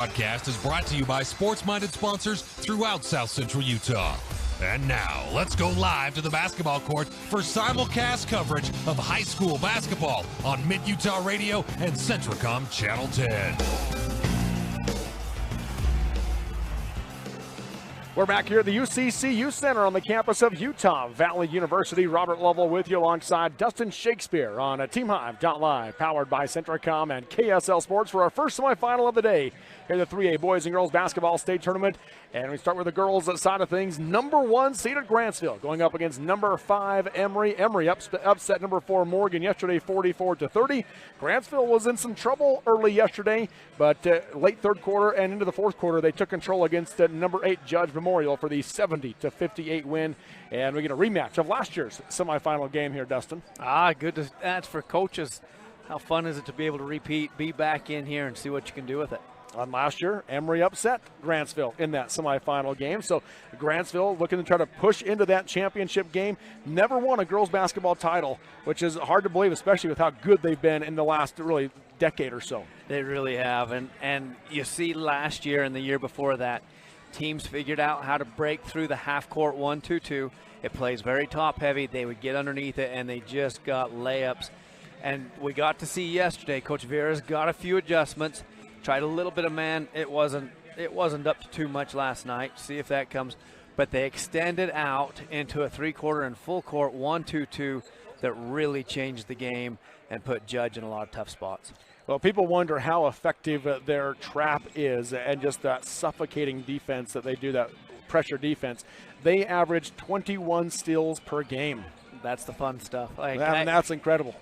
Podcast is brought to you by sports-minded sponsors throughout South Central Utah. And now, let's go live to the basketball court for simulcast coverage of high school basketball on Mid-Utah Radio and Centricom Channel 10. We're back here at the UCC Youth Center on the campus of Utah Valley University. Robert Lovell with you alongside Dustin Shakespeare on TeamHive.live, powered by Centricom and KSL Sports for our first semifinal of the day here at the 3A Boys and Girls Basketball State Tournament. And we start with the girls' side of things. Number 1 seeded Grantsville going up against number 5 Emery. Emery upset number 4 Morgan yesterday 44-30. Grantsville was in some trouble early yesterday, but late third quarter and into the fourth quarter they took control against number 8 Judge Memorial for the 70-58 win. And we get a rematch of last year's semifinal game here, Dustin. Good. That's for coaches. How fun is it to be able to repeat, be back in here and see what you can do with it. On last year, Emery upset Grantsville in that semifinal game. So Grantsville looking to try to push into that championship game. Never won a girls basketball title, which is hard to believe, especially with how good they've been in the last really decade or so. They really have. And you see last year and the year before that, teams figured out how to break through the half-court 1-2-2. It plays very top-heavy. They would get underneath it, and they just got layups. And we got to see yesterday, Coach Vera's got a few adjustments. Tried a little bit of man. It wasn't up to too much last night. See if that comes. But they extended out into a three-quarter and full-court 1-2-2 that really changed the game and put Judge in a lot of tough spots. Well, people wonder how effective their trap is and just that suffocating defense that they do, that pressure defense. They average 21 steals per game. That's the fun stuff. That's incredible.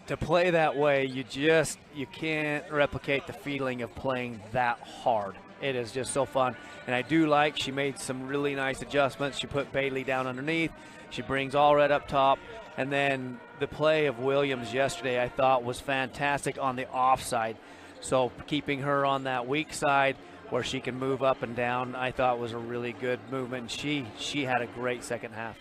To play that way, you can't replicate the feeling of playing that hard. It is just so fun. And I do like she made some really nice adjustments. She put Bailey down underneath. She brings Allred up top. And then the play of Williams yesterday I thought was fantastic on the offside. So keeping her on that weak side where she can move up and down, I thought was a really good movement. She had a great second half.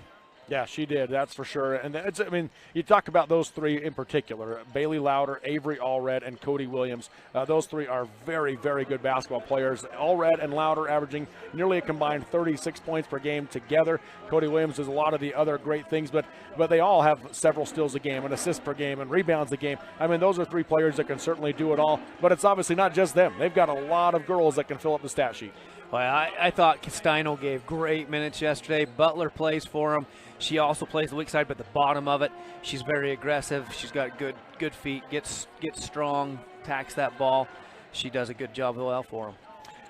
Yeah, she did, that's for sure. And you talk about those three in particular, Bailey Louder, Avery Allred, and Cody Williams. Those three are very, very good basketball players. Allred and Louder averaging nearly a combined 36 points per game together. Cody Williams does a lot of the other great things, but they all have several steals a game, and assists per game, and rebounds a game. Those are three players that can certainly do it all, but it's obviously not just them. They've got a lot of girls that can fill up the stat sheet. Well, I thought Castino gave great minutes yesterday. Butler plays for him. She also plays the weak side, but the bottom of it, she's very aggressive. She's got good feet, gets strong, attacks that ball. She does a good job well for him.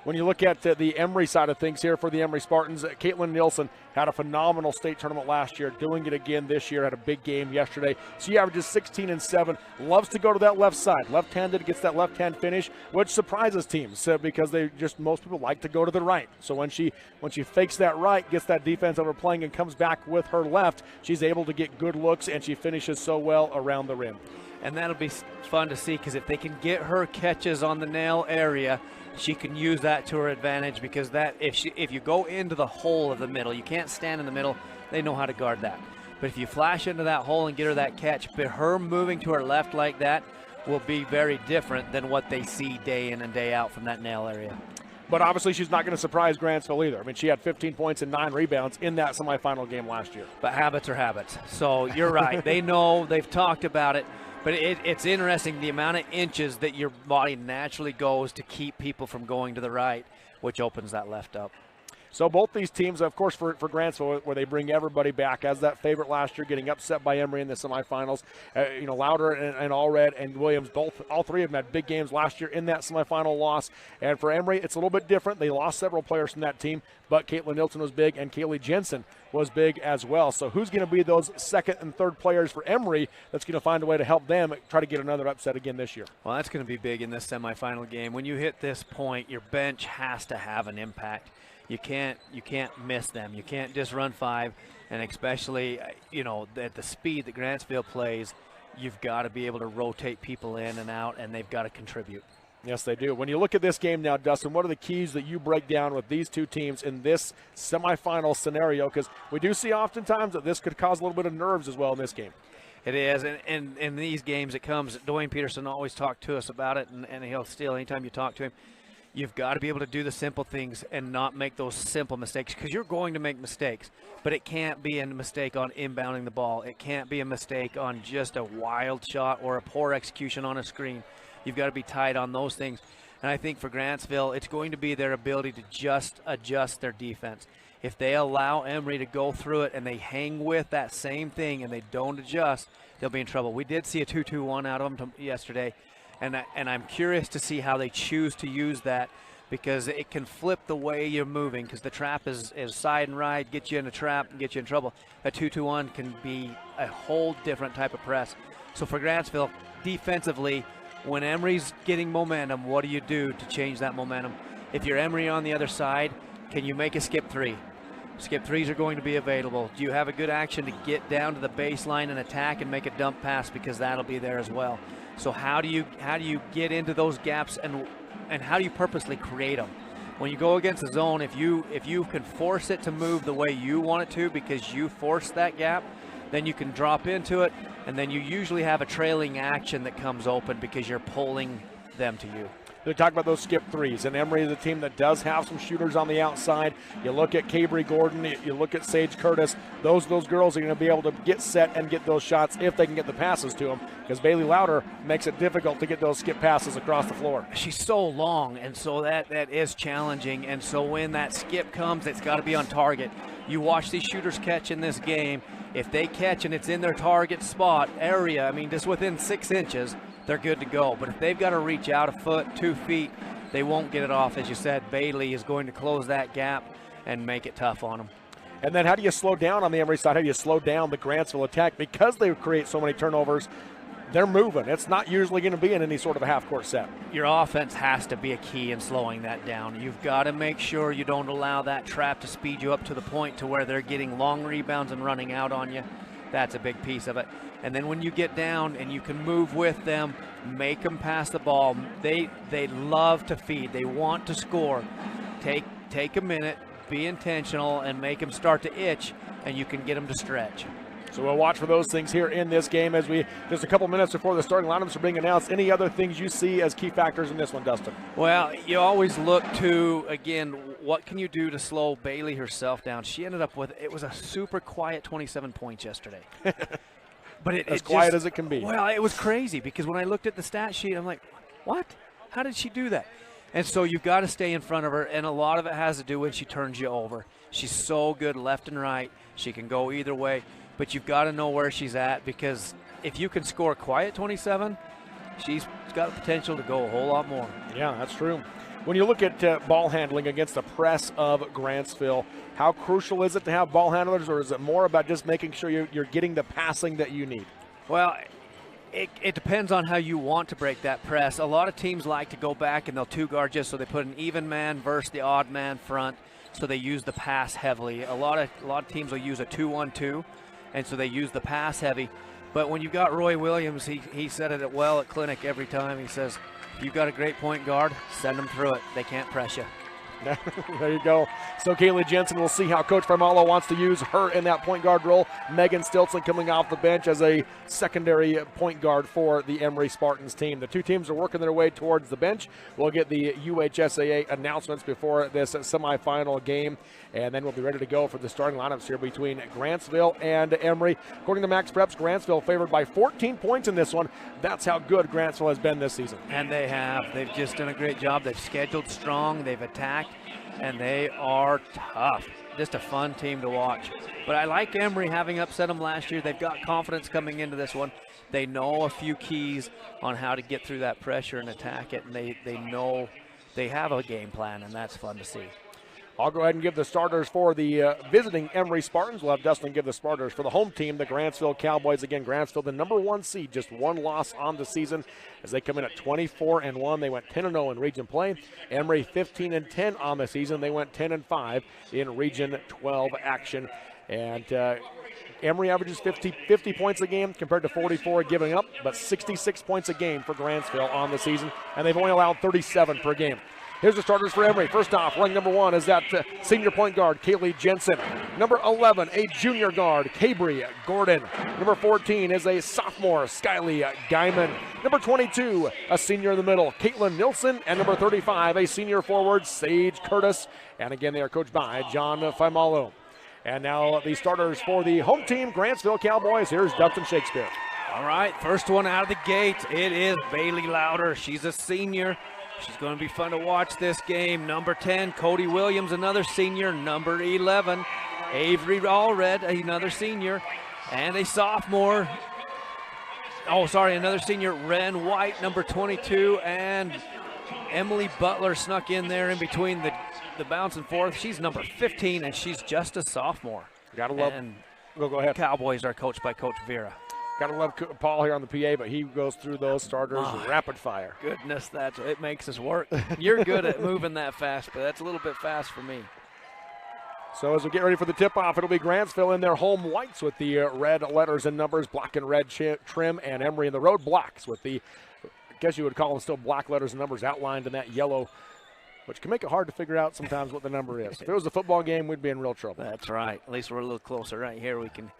When you look at the Emery side of things here for the Emery Spartans, Caitlin Nielsen had a phenomenal state tournament last year, doing it again this year, had a big game yesterday. She averages 16 and 7, loves to go to that left side. Left-handed, gets that left-hand finish, which surprises teams because most people like to go to the right. So when she fakes that right, gets that defense overplaying and comes back with her left, she's able to get good looks, and she finishes so well around the rim. And that'll be fun to see because if they can get her catches on the nail area, she can use that to her advantage because if you go into the hole of the middle, you can't stand in the middle, they know how to guard that. But if you flash into that hole and get her that catch, but her moving to her left like that will be very different than what they see day in and day out from that nail area. But obviously she's not going to surprise Grantsville either. She had 15 points and 9 rebounds in that semifinal game last year. But habits are habits. So you're right. They know, they've talked about it. But it's interesting the amount of inches that your body naturally goes to keep people from going to the right, which opens that left up. So both these teams, of course, for Grantsville, where they bring everybody back as that favorite last year, getting upset by Emery in the semifinals. Louder and Allred and Williams, all three of them had big games last year in that semifinal loss. And for Emery, it's a little bit different. They lost several players from that team, but Caitlin Nielsen was big and Kaylee Jensen was big as well. So who's going to be those second and third players for Emery that's going to find a way to help them try to get another upset again this year? Well, that's going to be big in this semifinal game. When you hit this point, your bench has to have an impact. You can't miss them. You can't just run 5, and especially at the speed that Grantsville plays, you've got to be able to rotate people in and out, and they've got to contribute. Yes, they do. When you look at this game now, Dustin, what are the keys that you break down with these two teams in this semifinal scenario? Because we do see oftentimes that this could cause a little bit of nerves as well in this game. It is, and in these games it comes. Dwayne Peterson always talked to us about it, and he'll still, anytime you talk to him, You've got to be able to do the simple things and not make those simple mistakes, because you're going to make mistakes, but it can't be a mistake on inbounding the ball. It can't be a mistake on just a wild shot or a poor execution on a screen. You've got to be tight on those things. And I think for Grantsville, it's going to be their ability to just adjust their defense. If they allow Emery to go through it and they hang with that same thing and they don't adjust, they'll be in trouble. We did see a 2-2-1 out of them yesterday, and I'm curious to see how they choose to use that, because it can flip the way you're moving, because the trap is side and right, get you in a trap and get you in trouble. A 2-2-1 can be a whole different type of press. So for Grantsville, defensively, when Emery's getting momentum, what do you do to change that momentum? If you're Emery on the other side, can you make a skip three? Skip threes are going to be available. Do you have a good action to get down to the baseline and attack and make a dump pass, because that'll be there as well? So how do you get into those gaps, and how do you purposely create them? When you go against a zone, if you can force it to move the way you want it to because you force that gap, then you can drop into it, and then you usually have a trailing action that comes open because you're pulling them to you. They talk about those skip threes, and Emery is a team that does have some shooters on the outside. You look at Cabry Gordon, you look at Sage Curtis. Those girls are going to be able to get set and get those shots if they can get the passes to them, because Bailey Louder makes it difficult to get those skip passes across the floor. She's so long, and so that is challenging. And so when that skip comes, it's got to be on target. You watch these shooters catch in this game. If they catch and it's in their target spot area, I mean, just within 6 inches, they're good to go. But if they've got to reach out a foot, 2 feet, they won't get it off. As you said, Bailey is going to close that gap and make it tough on them. And then how do you slow down on the Emery side? How do you slow down the Grantsville attack? Because they create so many turnovers, they're moving. It's not usually going to be in any sort of a half-court set. Your offense has to be a key in slowing that down. You've got to make sure you don't allow that trap to speed you up to the point to where they're getting long rebounds and running out on you. That's a big piece of it. And then when you get down and you can move with them, make them pass the ball. They love to feed. They want to score. Take a minute, be intentional, and make them start to itch, and you can get them to stretch. So we'll watch for those things here in this game as just a couple minutes before the starting lineups are being announced. Any other things you see as key factors in this one, Dustin? Well, you always look to, again, what can you do to slow Bailey herself down? She ended up with, it was a super quiet 27 points yesterday. But as quiet as it can be. Well, it was crazy, because when I looked at the stat sheet, I'm like, what? How did she do that? And so you've got to stay in front of her, and a lot of it has to do when she turns you over. She's so good left and right. She can go either way. But you've got to know where she's at, because if you can score quiet 27, she's got the potential to go a whole lot more. Yeah, that's true. When you look at ball handling against the press of Grantsville, how crucial is it to have ball handlers, or is it more about just making sure you're getting the passing that you need? Well, it depends on how you want to break that press. A lot of teams like to go back and they'll two-guard just so they put an even man versus the odd man front, so they use the pass heavily. A lot of teams will use a 2-1-2. And so they use the pass heavy. But when you've got Roy Williams, he said it well at clinic every time. He says, if you've got a great point guard, send them through it. They can't press you. There you go. So Kaylee Jensen, we'll see how Coach Farmalo wants to use her in that point guard role. Megan Stilson coming off the bench as a secondary point guard for the Emery Spartans team. The two teams are working their way towards the bench. We'll get the UHSAA announcements before this semifinal game, and then we'll be ready to go for the starting lineups here between Grantsville and Emery. According to Max Preps, Grantsville favored by 14 points in this one. That's how good Grantsville has been this season. And they have. They've just done a great job. They've scheduled strong. They've attacked. And they are tough. Just a fun team to watch. But I like Emery, having upset them last year. They've got confidence coming into this one. They know a few keys on how to get through that pressure and attack it. And they know they have a game plan, and that's fun to see. I'll go ahead and give the starters for the visiting Emery Spartans. We'll have Dustin give the starters for the home team, the Grantsville Cowboys. Again, Grantsville, the #1 seed, just one loss on the season as they come in at 24-1. They went 10-0 in region play. Emery 15-10 on the season. They went 10-5 in region 12 action. And Emery averages 50 points a game compared to 44 giving up, but 66 points a game for Grantsville on the season, and they've only allowed 37 per game. Here's the starters for Emery. First off, running number 1 is that senior point guard, Kaylee Jensen. Number 11, a junior guard, Cabry Gordon. Number 14 is a sophomore, Skylee Guyman. Number 22, a senior in the middle, Caitlin Nilsson. And number 35, a senior forward, Sage Curtis. And again, they are coached by John Faimalo. And now the starters for the home team, Grantsville Cowboys. Here's Dustin Shakespeare. All right, first one out of the gate, it is Bailey Louder. She's a senior. She's going to be fun to watch this game. Number 10, Cody Williams, another senior. Number 11, Avery Allred, another senior. And a sophomore. Oh, sorry, another senior, Ren White, number 22. And Emily Butler snuck in there in between the bounce and forth. She's number 15, and she's just a sophomore. Gotta love. And go ahead. Cowboys are coached by Coach Vera. Gotta love Paul here on the PA, but he goes through those starters rapid fire. Goodness, it makes us work. You're good at moving that fast, but that's a little bit fast for me. So as we get ready for the tip-off, it'll be Grantsville in their home whites with the red letters and numbers, black and red trim, and Emery in the road blacks with the, I guess you would call them still black letters and numbers outlined in that yellow, which can make it hard to figure out sometimes what the number is. If it was a football game, we'd be in real trouble. That's right. At least we're a little closer right here. We can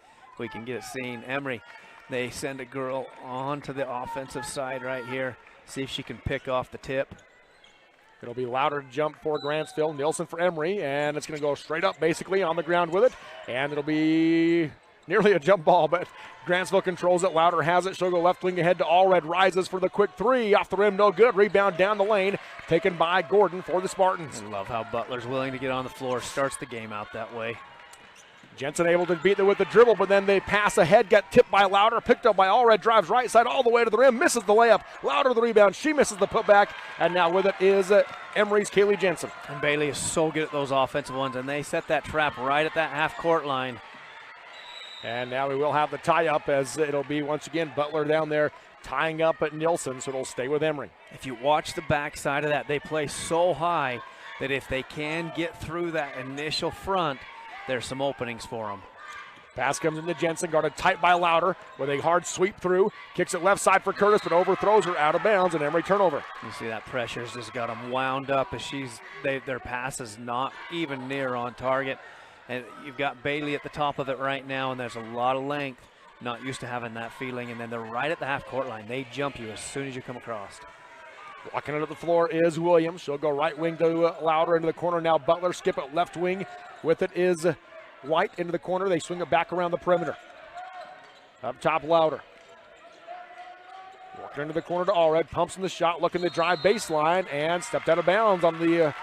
get it seen. Emery. They send a girl onto the offensive side right here. See if she can pick off the tip. It'll be Louder jump for Grantsville, Nielsen for Emery, and it's going to go straight up basically on the ground with it. And it'll be nearly a jump ball, but Grantsville controls it. Louder has it. She'll go left wing ahead to Allred. Rises for the quick three. Off the rim, no good. Rebound down the lane. Taken by Gordon for the Spartans. I love how Butler's willing to get on the floor. Starts the game out that way. Jensen able to beat them with the dribble, but then they pass ahead, got tipped by Louder, picked up by Allred, drives right side all the way to the rim, misses the layup. Louder the rebound, she misses the putback, and now with it is Emery's Kaylee Jensen. And Bailey is so good at those offensive ones, and they set that trap right at that half-court line. And now we will have the tie-up as it'll be, once again, Butler down there tying up at Nielsen, so it'll stay with Emery. If you watch the backside of that, they play so high that if they can get through that initial front, there's some openings for them. Pass comes into Jensen, guarded tight by Louder with a hard sweep through. Kicks it left side for Curtis, but overthrows her out of bounds, and Emery turnover. You see that pressure's just got them wound up as their pass is not even near on target. And you've got Bailey at the top of it right now, and there's a lot of length. Not used to having that feeling, and then they're right at the half-court line. They jump you as soon as you come across. Walking under the floor is Williams. She'll go right wing to Louder into the corner. Now Butler skip it left wing. With it is White into the corner. They swing it back around the perimeter. Up top, Louder. Walking into the corner to Allred. Pumps in the shot, looking to drive baseline, and stepped out of bounds on the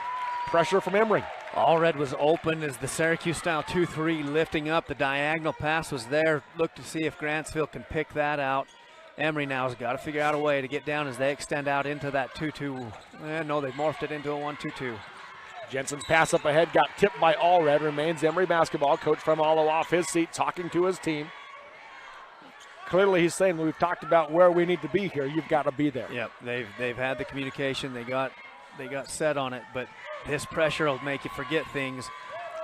pressure from Emery. Allred was open as the Syracuse-style 2-3 lifting up. The diagonal pass was there. Look to see if Grantsville can pick that out. Emery now has got to figure out a way to get down as they extend out into that 2-2. No, they've morphed it into a 1-2-2. Jensen's pass up ahead got tipped by Allred. Remains Emery basketball. Coach Faimalo off his seat talking to his team. Clearly he's saying, we've talked about where we need to be here. You've got to be there. Yep, they've had the communication. They got set on it, but this pressure will make you forget things.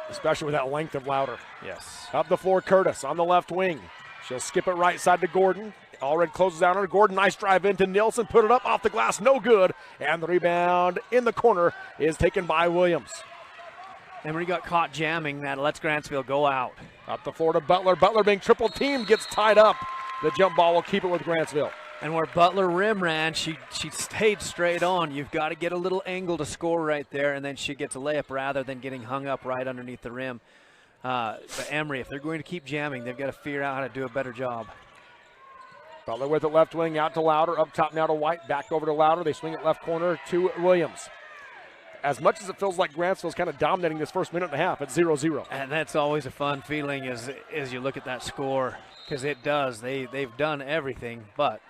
Especially with that length of Louder. Yes. Up the floor, Curtis on the left wing. She'll skip it right side to Gordon. Allred closes out on her. Gordon, nice drive into Nielsen. Put it up off the glass, no good. And the rebound in the corner is taken by Williams. Emery got caught jamming. That lets Grantsville go out. Up the floor to Butler. Butler being triple teamed, gets tied up. The jump ball will keep it with Grantsville. And where Butler rim ran, she stayed straight on. You've got to get a little angle to score right there, and then she gets a layup rather than getting hung up right underneath the rim. But Emery, if they're going to keep jamming, they've got to figure out how to do a better job. Butler with it left wing out to Louder. Up top now to White. Back over to Louder. They swing it left corner to Williams. As much as it feels like Grantsville's kind of dominating this first minute and a half, it's 0-0. And that's always a fun feeling as you look at that score, because it does. They've done everything, but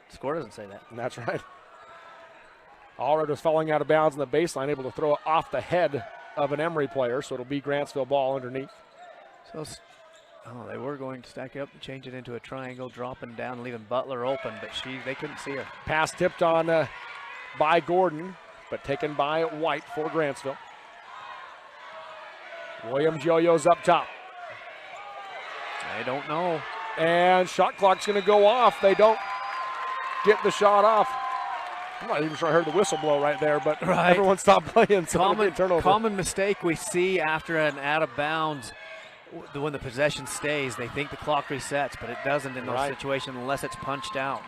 the score doesn't say that. And that's right. Allred was falling out of bounds on the baseline, able to throw it off the head of an Emery player, so it'll be Grantsville ball underneath. So, they were going to stack up and change it into a triangle, dropping down, leaving Butler open, but they couldn't see her. Pass tipped on by Gordon, but taken by White for Grantsville. Williams yo-yos up top. I don't know. And shot clock's going to go off. They don't get the shot off. I'm not even sure I heard the whistle blow right there, but everyone stopped playing. So common mistake we see after an out of bounds. When the possession stays, they think the clock resets, but it doesn't in those situations unless it's punched out.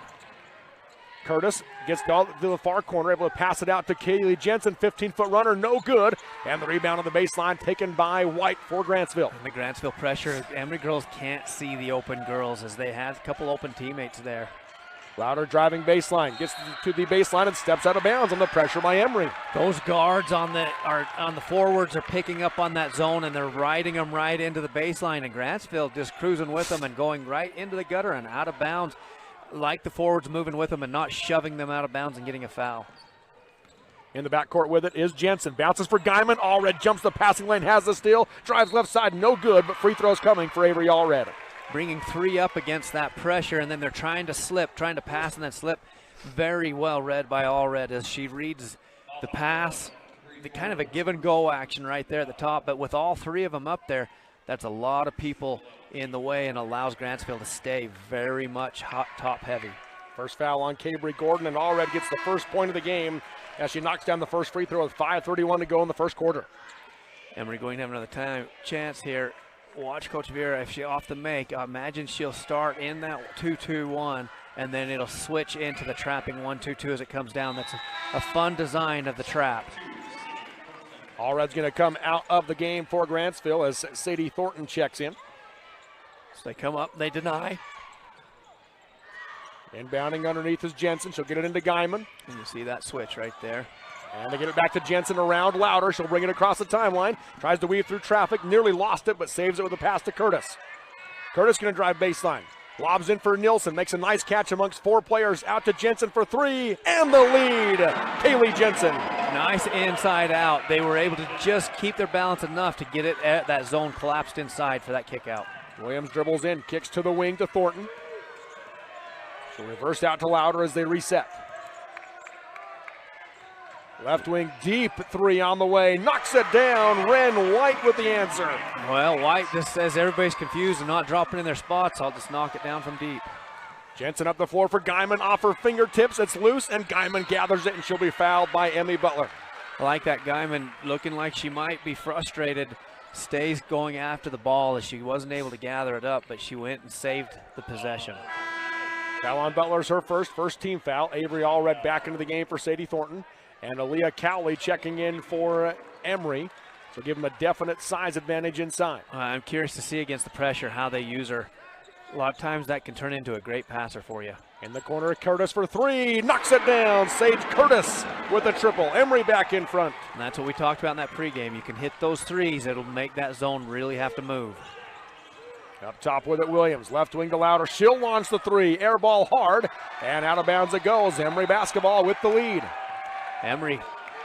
Curtis gets to the far corner, able to pass it out to Kaylee Jensen, 15-foot runner, no good. And the rebound on the baseline taken by White for Grantsville. And the Grantsville pressure, Emery girls can't see the open girls as they had a couple open teammates there. Louder driving baseline, gets to the baseline and steps out of bounds on the pressure by Emery. Those guards on the forwards are picking up on that zone and they're riding them right into the baseline, and Grantsville just cruising with them and going right into the gutter and out of bounds, like the forwards moving with them and not shoving them out of bounds and getting a foul. In the backcourt with it is Jensen. Bounces for Guyman. Allred jumps the passing lane, has the steal, drives left side, no good, but free throws coming for Avery Allred. Bringing three up against that pressure, and then they're trying to pass and then slip. Very well read by Allred as she reads the pass. The kind of a give and go action right there at the top, but with all three of them up there, that's a lot of people in the way and allows Grantsville to stay very much hot top heavy. First foul on Cabry Gordon, and Allred gets the first point of the game as she knocks down the first free throw with 5:31 to go in the first quarter. Emery going to have another chance here. Watch Coach Vera, if she off the make, imagine she'll start in that 2-2-1 and then it'll switch into the trapping 1-2-2 as it comes down. That's a fun design of the trap. Allred's going to come out of the game for Grantsville as Sadie Thornton checks in. So they come up, they deny. Inbounding underneath is Jensen. She'll get it into Guyman. And you see that switch right there. And they get it back to Jensen around Louder. She'll bring it across the timeline. Tries to weave through traffic. Nearly lost it, but saves it with a pass to Curtis. Curtis going to drive baseline. Lobs in for Nielsen. Makes a nice catch amongst four players. Out to Jensen for three. And the lead. Kaylee Jensen. Nice inside out. They were able to just keep their balance enough to get it at that zone collapsed inside for that kick out. Williams dribbles in. Kicks to the wing to Thornton. She'll reverse out to Louder as they reset. Left wing deep, three on the way, knocks it down. Ren White with the answer. Well, White just says everybody's confused and not dropping in their spots. I'll just knock it down from deep. Jensen up the floor for Guyman off her fingertips. It's loose, and Guyman gathers it, and she'll be fouled by Emmy Butler. I like that. Guyman looking like she might be frustrated. Stays going after the ball as she wasn't able to gather it up, but she went and saved the possession. Foul on Butler's her first team foul. Avery Allred back into the game for Sadie Thornton. And Aaliyah Cowley checking in for Emery. So give them a definite size advantage inside. I'm curious to see against the pressure how they use her. A lot of times that can turn into a great passer for you. In the corner, Curtis for three. Knocks it down. Sage Curtis with a triple. Emery back in front. And that's what we talked about in that pregame. You can hit those threes. It'll make that zone really have to move. Up top with it, Williams. Left wing to Louder. She'll launch the three. Air ball hard. And out of bounds it goes. Emery basketball with the lead. Emery,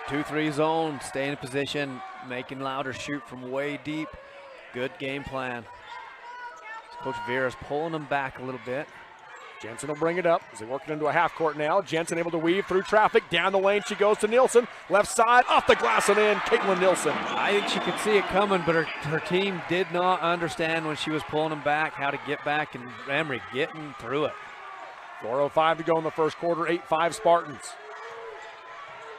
2-3 zone, stay in position, making Louder shoot from way deep. Good game plan. Coach Vera's pulling them back a little bit. Jensen will bring it up as they work it into a half court now. Jensen able to weave through traffic. Down the lane she goes to Nielsen. Left side, off the glass and in. Caitlin Nielsen. I think she could see it coming, but her team did not understand when she was pulling them back, how to get back, and Emery getting through it. 4:05 to go in the first quarter, 8-5 Spartans.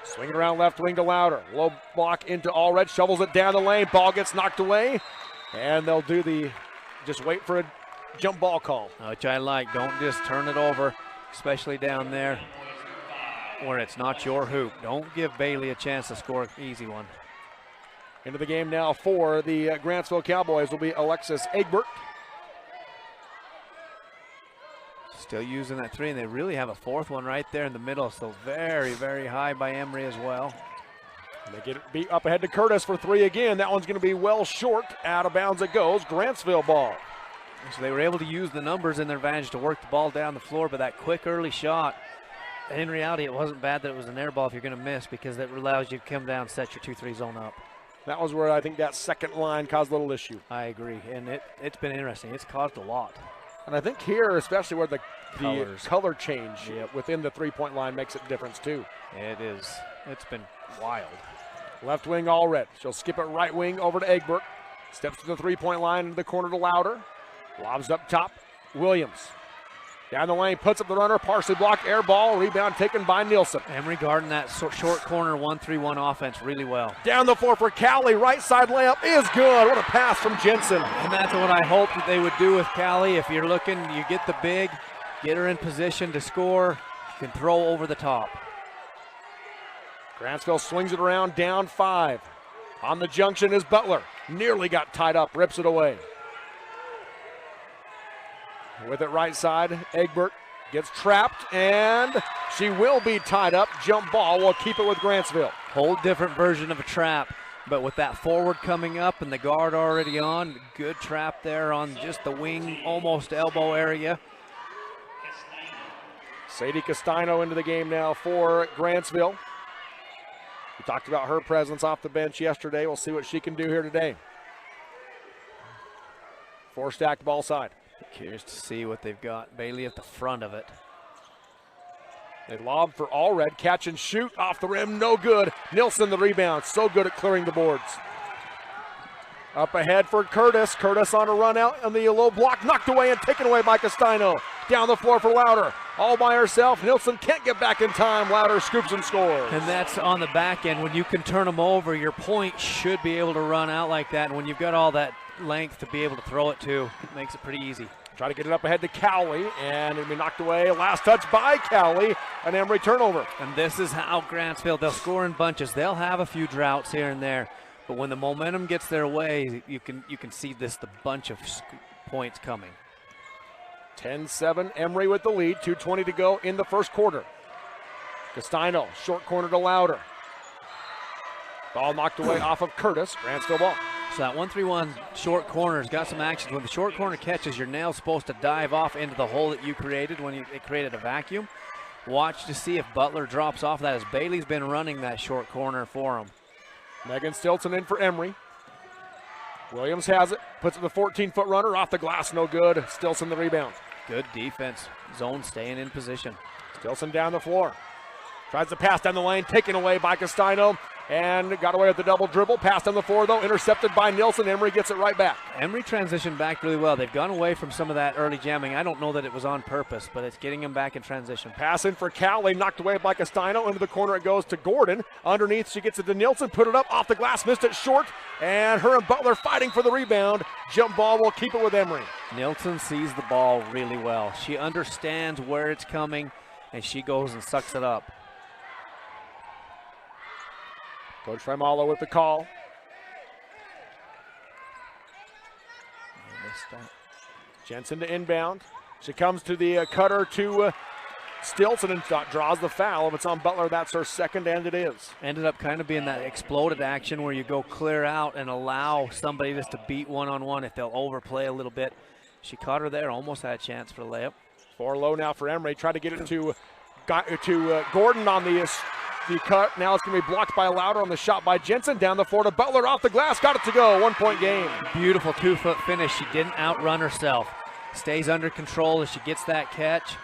Swing it around left wing to Louder. Low block into Allred, shovels it down the lane. Ball gets knocked away, and they'll do just wait for a jump ball call. Which I like. Don't just turn it over, especially down there where it's not your hoop. Don't give Bailey a chance to score an easy one. Into the game now for the Grantsville Cowboys will be Alexis Egbert. Still using that three, and they really have a fourth one right there in the middle, so very, very high by Emery as well. And they get it beat up ahead to Curtis for three again. That one's going to be well short. Out of bounds it goes. Grantsville ball. So they were able to use the numbers in their advantage to work the ball down the floor, but that quick early shot, in reality, it wasn't bad that it was an air ball if you're going to miss, because it allows you to come down and set your 2-3 zone up. That was where I think that second line caused a little issue. I agree, and it's been interesting. It's caused a lot. And I think here, especially where the color change Yep. within the three-point line makes a difference too. It is. It's been wild. Left wing Allred. She'll skip it right wing over to Egbert. Steps to the three-point line into the corner to Louder. Lobs up top. Williams. Down the lane, puts up the runner, partially blocked, air ball, rebound taken by Nielsen. Emery guarding that short corner 1-3-1 offense really well. Down the floor for Callie, right side layup is good. What a pass from Jensen. And that's what I hoped that they would do with Callie. If you're looking, you get the big, get her in position to score, you can throw over the top. Grantsville swings it around, down 5. On the junction is Butler. Nearly got tied up, rips it away. With it right side, Egbert gets trapped, and she will be tied up. Jump ball will keep it with Grantsville. Whole different version of a trap, but with that forward coming up and the guard already on, good trap there on just the wing, almost elbow area. Sadie Castano into the game now for Grantsville. We talked about her presence off the bench yesterday. We'll see what she can do here today. 4 stacked ball side. Curious to see what they've got. Bailey at the front of it. They lob for Allred, catch and shoot off the rim, no good. Nielsen the rebound, so good at clearing the boards. Up ahead for Curtis. Curtis on a run out on the low block, knocked away and taken away by Castano. Down the floor for Louder, all by herself. Nielsen can't get back in time. Louder scoops and scores. And that's on the back end. When you can turn them over, your point should be able to run out like that. And when you've got all that length to be able to throw it to, it makes it pretty easy. Try to get it up ahead to Cowley, and it'll be knocked away. Last touch by Cowley, an Emery turnover. And this is how Grantsville, they'll score in bunches. They'll have a few droughts here and there, but when the momentum gets their way, you can see the bunch of points coming. 10-7, Emery with the lead, 2:20 to go in the first quarter. Castano, short corner to Louder. Ball knocked away off of Curtis, Grantsville ball. So that 1-3-1 short corner's got some action. When the short corner catches, your nail's supposed to dive off into the hole that you created when it created a vacuum. Watch to see if Butler drops off that, as Bailey's been running that short corner for him. Megan Stilson in for Emery. Williams has it, puts it the 14-foot runner off the glass, no good. Stilson the rebound. Good defense. Zone staying in position. Stilson down the floor. Tries to pass down the lane, taken away by Castano, and got away with the double dribble. Pass down the floor, though, intercepted by Nielsen. Emery gets it right back. Emery transitioned back really well. They've gone away from some of that early jamming. I don't know that it was on purpose, but it's getting them back in transition. Pass in for Cowley, knocked away by Castano. Into the corner it goes to Gordon. Underneath, she gets it to Nielsen, put it up off the glass, missed it short, and her and Butler fighting for the rebound. Jump ball will keep it with Emery. Nielsen sees the ball really well. She understands where it's coming, and she goes and sucks it up. Coach Fremalo with the call. Jensen to inbound. She comes to the cutter to Stilson and draws the foul. If it's on Butler, that's her second, and it is. Ended up kind of being that exploded action where you go clear out and allow somebody just to beat one-on-one if they'll overplay a little bit. She caught her there, almost had a chance for the layup. 4 low now for Emery. Try to get it to Gordon on the cut. Now it's going to be blocked by Louder on the shot by Jensen. Down the floor to Butler, off the glass, got it to go. 1-point game. Beautiful 2-foot finish. She didn't outrun herself. Stays under control as she gets that catch.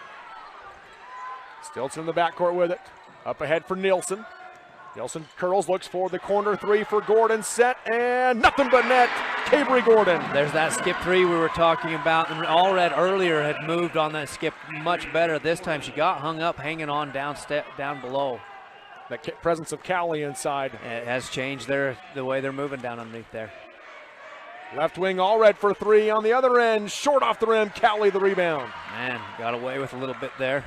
Stilson in the backcourt with it. Up ahead for Nielsen. Nielsen curls, looks for the corner 3 for Gordon. Set, and nothing but net. Cabry Gordon. There's that skip 3 we were talking about. And Allred earlier had moved on that skip much better. This time she got hung up, hanging on down below. That presence of Cowley inside. It has changed the way they're moving down underneath there. Left wing Allred for 3 on the other end. Short off the rim, Cowley the rebound. Man, got away with a little bit there.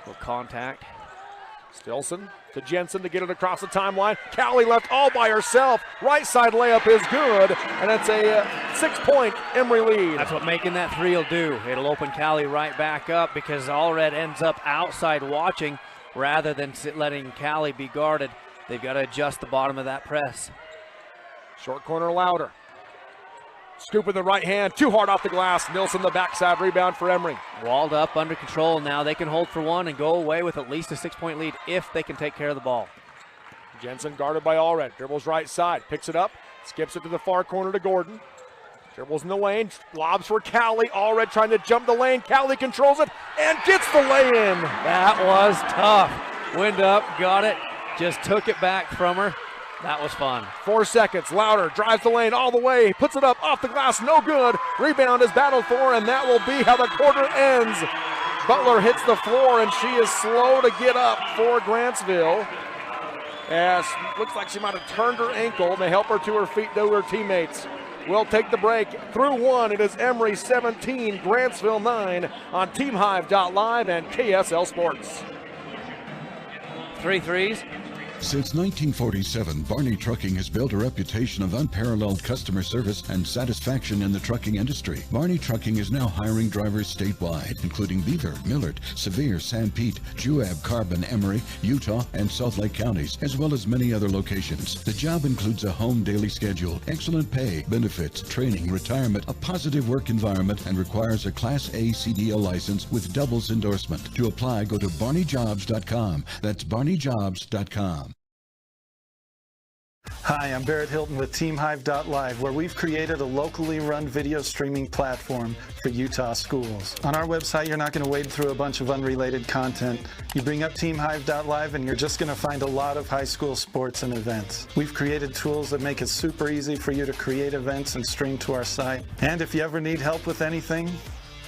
Little contact. Stilson to Jensen to get it across the timeline. Cowley left all by herself. Right side layup is good, and it's a 6-point Emery lead. That's what making that 3 will do. It'll open Cowley right back up because Allred ends up outside watching rather than letting Cowley be guarded. They've got to adjust the bottom of that press. Short corner Louder. Scoop with the right hand, too hard off the glass. Nielsen the backside rebound for Emery. Walled up, under control now. They can hold for 1 and go away with at least a 6-point lead if they can take care of the ball. Jensen guarded by Allred. Dribbles right side, picks it up, skips it to the far corner to Gordon. Dribbles in the lane, lobs for Cowley. Allred trying to jump the lane. Cowley controls it and gets the lay-in. That was tough. Wind up, got it, just took it back from her. That was fun. 4 seconds. Louder drives the lane all the way, puts it up off the glass, no good. Rebound is battled for, and that will be how the quarter ends. Butler hits the floor, and she is slow to get up for Grantsville. As looks like she might have turned her ankle. They help her to her feet to her teammates. We'll take the break. Through one, it is Emery 17, Grantsville 9 on TeamHive.live and KSL Sports. 3 threes. Since 1947, Barney Trucking has built a reputation of unparalleled customer service and satisfaction in the trucking industry. Barney Trucking is now hiring drivers statewide, including Beaver, Millard, Sevier, San Pete, Juab, Carbon, Emery, Utah, and Salt Lake counties, as well as many other locations. The job includes a home daily schedule, excellent pay, benefits, training, retirement, a positive work environment, and requires a Class A CDL license with doubles endorsement. To apply, go to barneyjobs.com. That's barneyjobs.com. Hi, I'm Barrett Hilton with TeamHive.live, where we've created a locally run video streaming platform for Utah schools. On our website, you're not going to wade through a bunch of unrelated content. You bring up TeamHive.live and you're just going to find a lot of high school sports and events. We've created tools that make it super easy for you to create events and stream to our site. And if you ever need help with anything,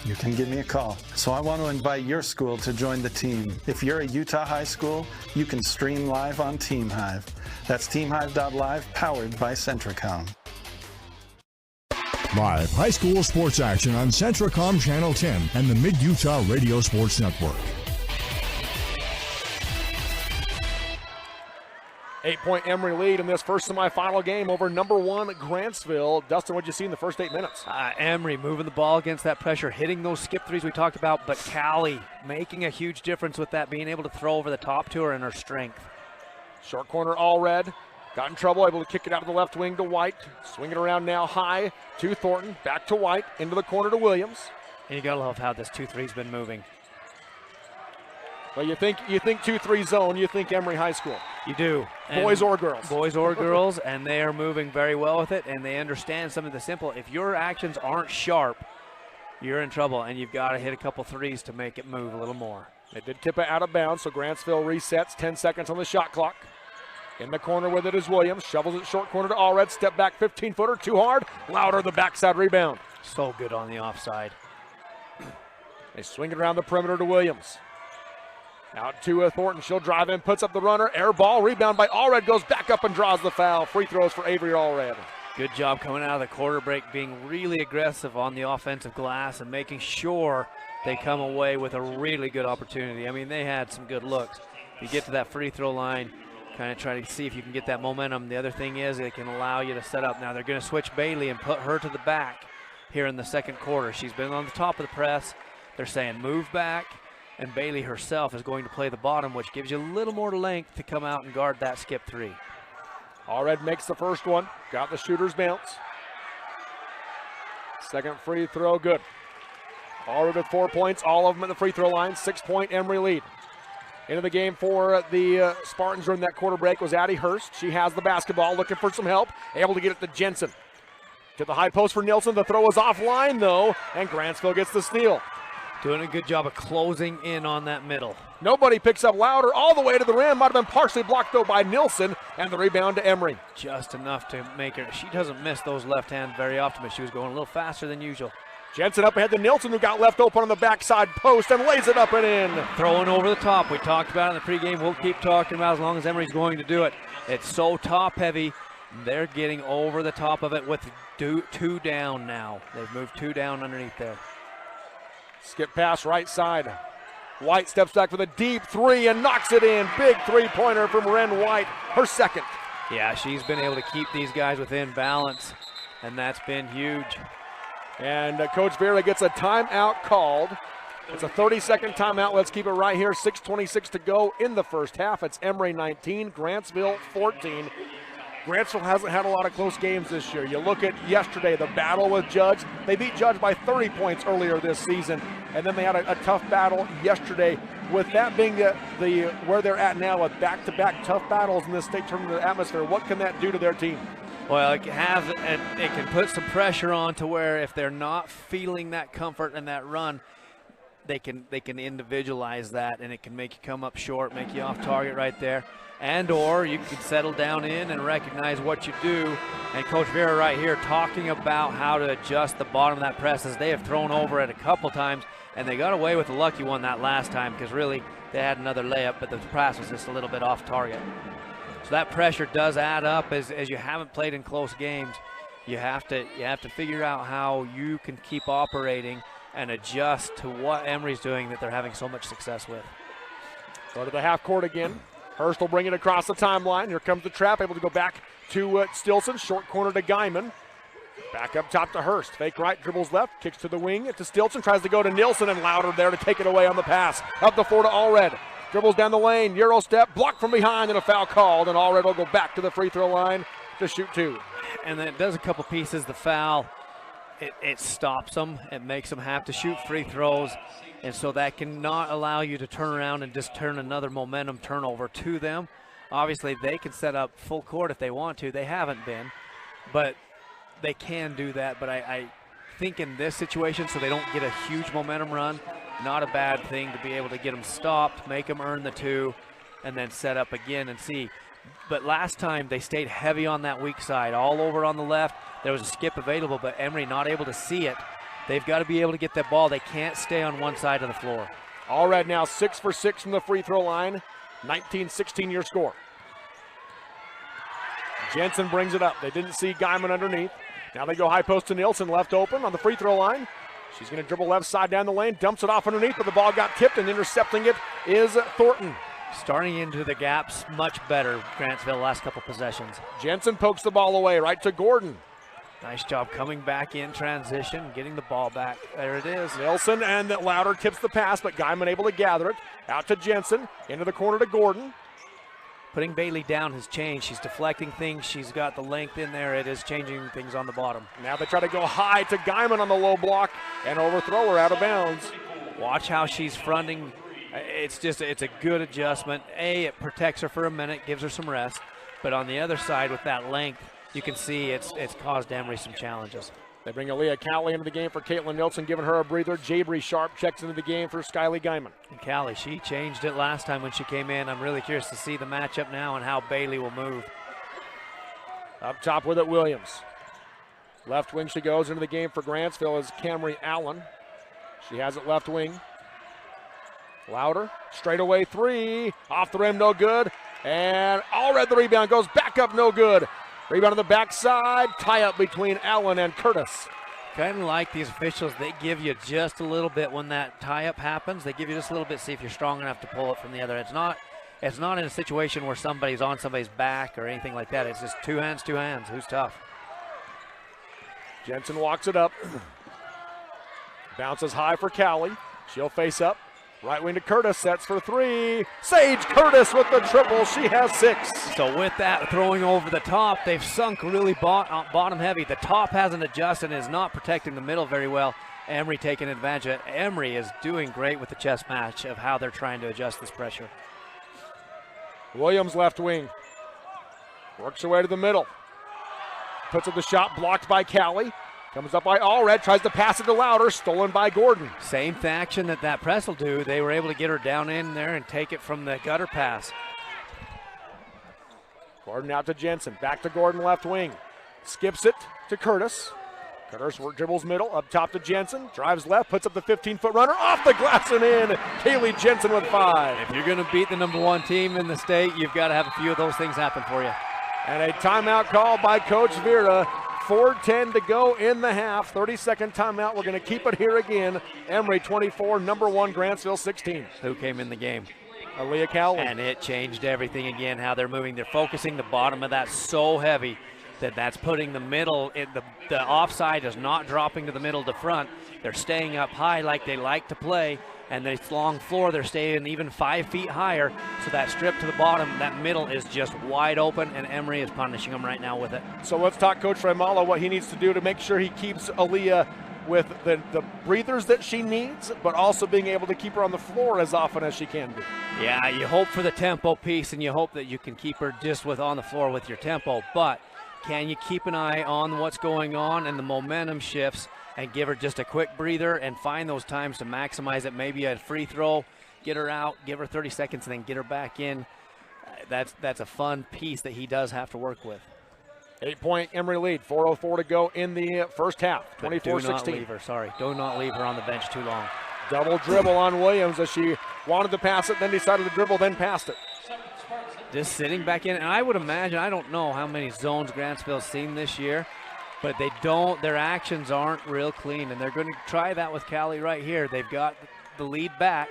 you can give me a call. So I want to invite your school to join the team. If you're a Utah high school, you can stream live on TeamHive. That's TeamHive.live, powered by Centricom. Live high school sports action on Centricom Channel 10 and the Mid-Utah Radio Sports Network. 8-point Emery lead in this first semifinal game over number 1 Grantsville. Dustin, what'd you see in the first 8 minutes? Emery moving the ball against that pressure, hitting those skip threes we talked about, but Callie making a huge difference with that, being able to throw over the top to her and her strength. Short corner, all red. Got in trouble, able to kick it out to the left wing to White. Swing it around now high to Thornton. Back to White, into the corner to Williams. And you gotta love how this 2-3's been moving. Well, you think 2-3 zone, you think Emery High School. You do. Boys or girls. Boys or girls, and they are moving very well with it, and they understand some of the simple. If your actions aren't sharp, you're in trouble, and you've got to hit a couple threes to make it move a little more. They did tip it out of bounds, so Grantsville resets. 10 seconds on the shot clock. In the corner with it is Williams. Shovels it short corner to Allred. Step back 15-footer, too hard. Louder the backside rebound. So good on the offside. They swing it around the perimeter to Williams. Out to Thornton. She'll drive in, puts up the runner. Air ball, rebound by Allred. Goes back up and draws the foul. Free throws for Avery Allred. Good job coming out of the quarter break, being really aggressive on the offensive glass and making sure they come away with a really good opportunity. I mean, they had some good looks. You get to that free throw line, kind of try to see if you can get that momentum. The other thing is it can allow you to set up. Now they're going to switch Bailey and put her to the back here in the second quarter. She's been on the top of the press. They're saying move back, and Bailey herself is going to play the bottom, which gives you a little more length to come out and guard that skip three. Allred makes the first one. Got the shooter's bounce. Second free throw, good. Allred with 4 points, all of them at the free throw line. 6-point Emery lead. Into the game for the Spartans during that quarter break was Addie Hurst. She has the basketball, looking for some help. Able to get it to Jensen. To the high post for Nilsson. The throw is offline, though, and Grantsville gets the steal. Doing a good job of closing in on that middle. Nobody picks up Louder all the way to the rim. Might have been partially blocked, though, by Nilsson, and the rebound to Emery. Just enough to make her. She doesn't miss those left hands very often, but she was going a little faster than usual. Jensen up ahead to Nilsson, who got left open on the backside post and lays it up and in. Throwing over the top. We talked about it in the pregame. We'll keep talking about it as long as Emery's going to do it. It's so top heavy. They're getting over the top of it with two down now. They've moved 2 down underneath there. Skip pass right side. White steps back for the deep three and knocks it in. Big three-pointer from Ren White, her second. Yeah, she's been able to keep these guys within balance, and that's been huge. And Coach Vera gets a timeout called. It's a 30-second timeout. Let's keep it right here. 6:26 to go in the first half. It's Emery 19, Grantsville 14. Grantsville hasn't had a lot of close games this year. You look at yesterday, the battle with Judge. They beat Judge by 30 points earlier this season, and then they had a tough battle yesterday. With that being the where they're at now with back-to-back tough battles in this state tournament atmosphere, what can that do to their team? Well, it can put some pressure on to where if they're not feeling that comfort and that run, they can individualize that, and it can make you come up short, make you off target right there. And or you can settle down in and recognize what you do. And Coach Vera right here talking about how to adjust the bottom of that press as they have thrown over it a couple times And they got away with a lucky one that last time because really they had another layup, but the pass was just a little bit off target. So that pressure does add up as you haven't played in close games. You have to figure out how you can keep operating and adjust to what Emery's doing that they're having so much success with. Go to the half court again. Hurst will bring it across the timeline. Here comes the trap, able to go back to Stilson. Short corner to Guyman. Back up top to Hurst. Fake right, dribbles left, kicks to the wing to Stilson. Tries to go to Nilsson and Louder there to take it away on the pass. Up the floor to Allred. Dribbles down the lane, Euro step, blocked from behind and a foul called. And Allred will go back to the free throw line to shoot 2. And then it does a couple pieces. The foul, it stops them. It makes them have to shoot free throws. And so that can not allow you to turn around and just turn another momentum turnover to them. Obviously, they can set up full court if they want to. They haven't been, but they can do that. But I think in this situation, so they don't get a huge momentum run, not a bad thing to be able to get them stopped, make them earn the 2, and then set up again and see. But last time they stayed heavy on that weak side, all over on the left. There was a skip available, but Emery not able to see it. They've got to be able to get that ball. They can't stay on one side of the floor. Allred now 6 for 6 from the free throw line. 19-16 your score. Jensen brings it up. They didn't see Guyman underneath. Now they go high post to Nilsson, left open on the free throw line. She's going to dribble left side down the lane, dumps it off underneath, but the ball got tipped, and intercepting it is Thornton. Starting into the gaps much better, Grantsville, last couple possessions. Jensen pokes the ball away, right to Gordon. Nice job coming back in transition, getting the ball back. There it is. Nilsson and Louder tips the pass, but Guyman able to gather it. Out to Jensen, into the corner to Gordon. Putting Bailey down has changed. She's deflecting things. She's got the length in there. It is changing things on the bottom. Now they try to go high to Guyman on the low block and overthrow her out of bounds. Watch how she's fronting. It's a good adjustment. It protects her for a minute, gives her some rest. But on the other side with that length, you can see it's caused Emery some challenges. They bring Aaliyah Cowley into the game for Caitlin Nilsson, giving her a breather. Jabri Sharp checks into the game for Skyly Guyman. And Cowley, she changed it last time when she came in. I'm really curious to see the matchup now and how Bailey will move. Up top with it, Williams. Left wing she goes into the game for Grantsville is Camry Allen. She has it left wing. Louder, straightaway 3, off the rim, no good. And Allred the rebound, goes back up, no good. Rebound on the backside, tie up between Allen and Curtis. Kind of like these officials, they give you just a little bit when that tie-up happens. They give you just a little bit, see if you're strong enough to pull it from the other. It's not in a situation where somebody's on somebody's back or anything like that. It's just two hands, who's tough. Jensen walks it up. Bounces high for Cowley. She'll face up. Right wing to Curtis, sets for 3. Sage Curtis with the triple, she has 6. So with that throwing over the top, they've sunk really bottom heavy. The top hasn't adjusted and is not protecting the middle very well. Emery taking advantage of it. Emery is doing great with the chess match of how they're trying to adjust this pressure. Williams left wing. Works her way to the middle. Puts up the shot, blocked by Cowley. Comes up by Allred, tries to pass it to Louder, stolen by Gordon. Same action that press will do. They were able to get her down in there and take it from the gutter pass. Gordon out to Jensen, back to Gordon left wing. Skips it to Curtis. Curtis dribbles middle, up top to Jensen, drives left, puts up the 15-foot runner, off the glass and in. Kaylee Jensen with 5. If you're going to beat the #1 team in the state, you've got to have a few of those things happen for you. And a timeout call by Coach Vera. 4:10 to go in the half. 30-second timeout. We're going to keep it here again. Emery 24, #1 Grantsville 16. Who came in the game? Aaliyah Cowley. And it changed everything again, how they're moving. They're focusing the bottom of that so heavy that's putting the middle, the offside is not dropping to the middle to front. They're staying up high like they like to play. And this long floor, they're staying even 5 feet higher. So that strip to the bottom, that middle is just wide open, and Emery is punishing them right now with it. So let's talk Coach Raimala, what he needs to do to make sure he keeps Aaliyah with the breathers that she needs, but also being able to keep her on the floor as often as she can be. Yeah, you hope for the tempo piece, and you hope that you can keep her just on the floor with your tempo. But can you keep an eye on what's going on and the momentum shifts, and give her just a quick breather and find those times to maximize it? Maybe a free throw, get her out, give her 30 seconds, and then get her back in. That's a fun piece that he does have to work with. 8-point Emery lead, 4:04 to go in the first half, 24-16. Do not leave her, sorry. Do not leave her on the bench too long. Double dribble on Williams as she wanted to pass it, then decided to dribble, then passed it. Just sitting back in, and I would imagine, I don't know how many zones Grantsville's seen this year, but their actions aren't real clean, and they're going to try that with Callie right here. They've got the lead back.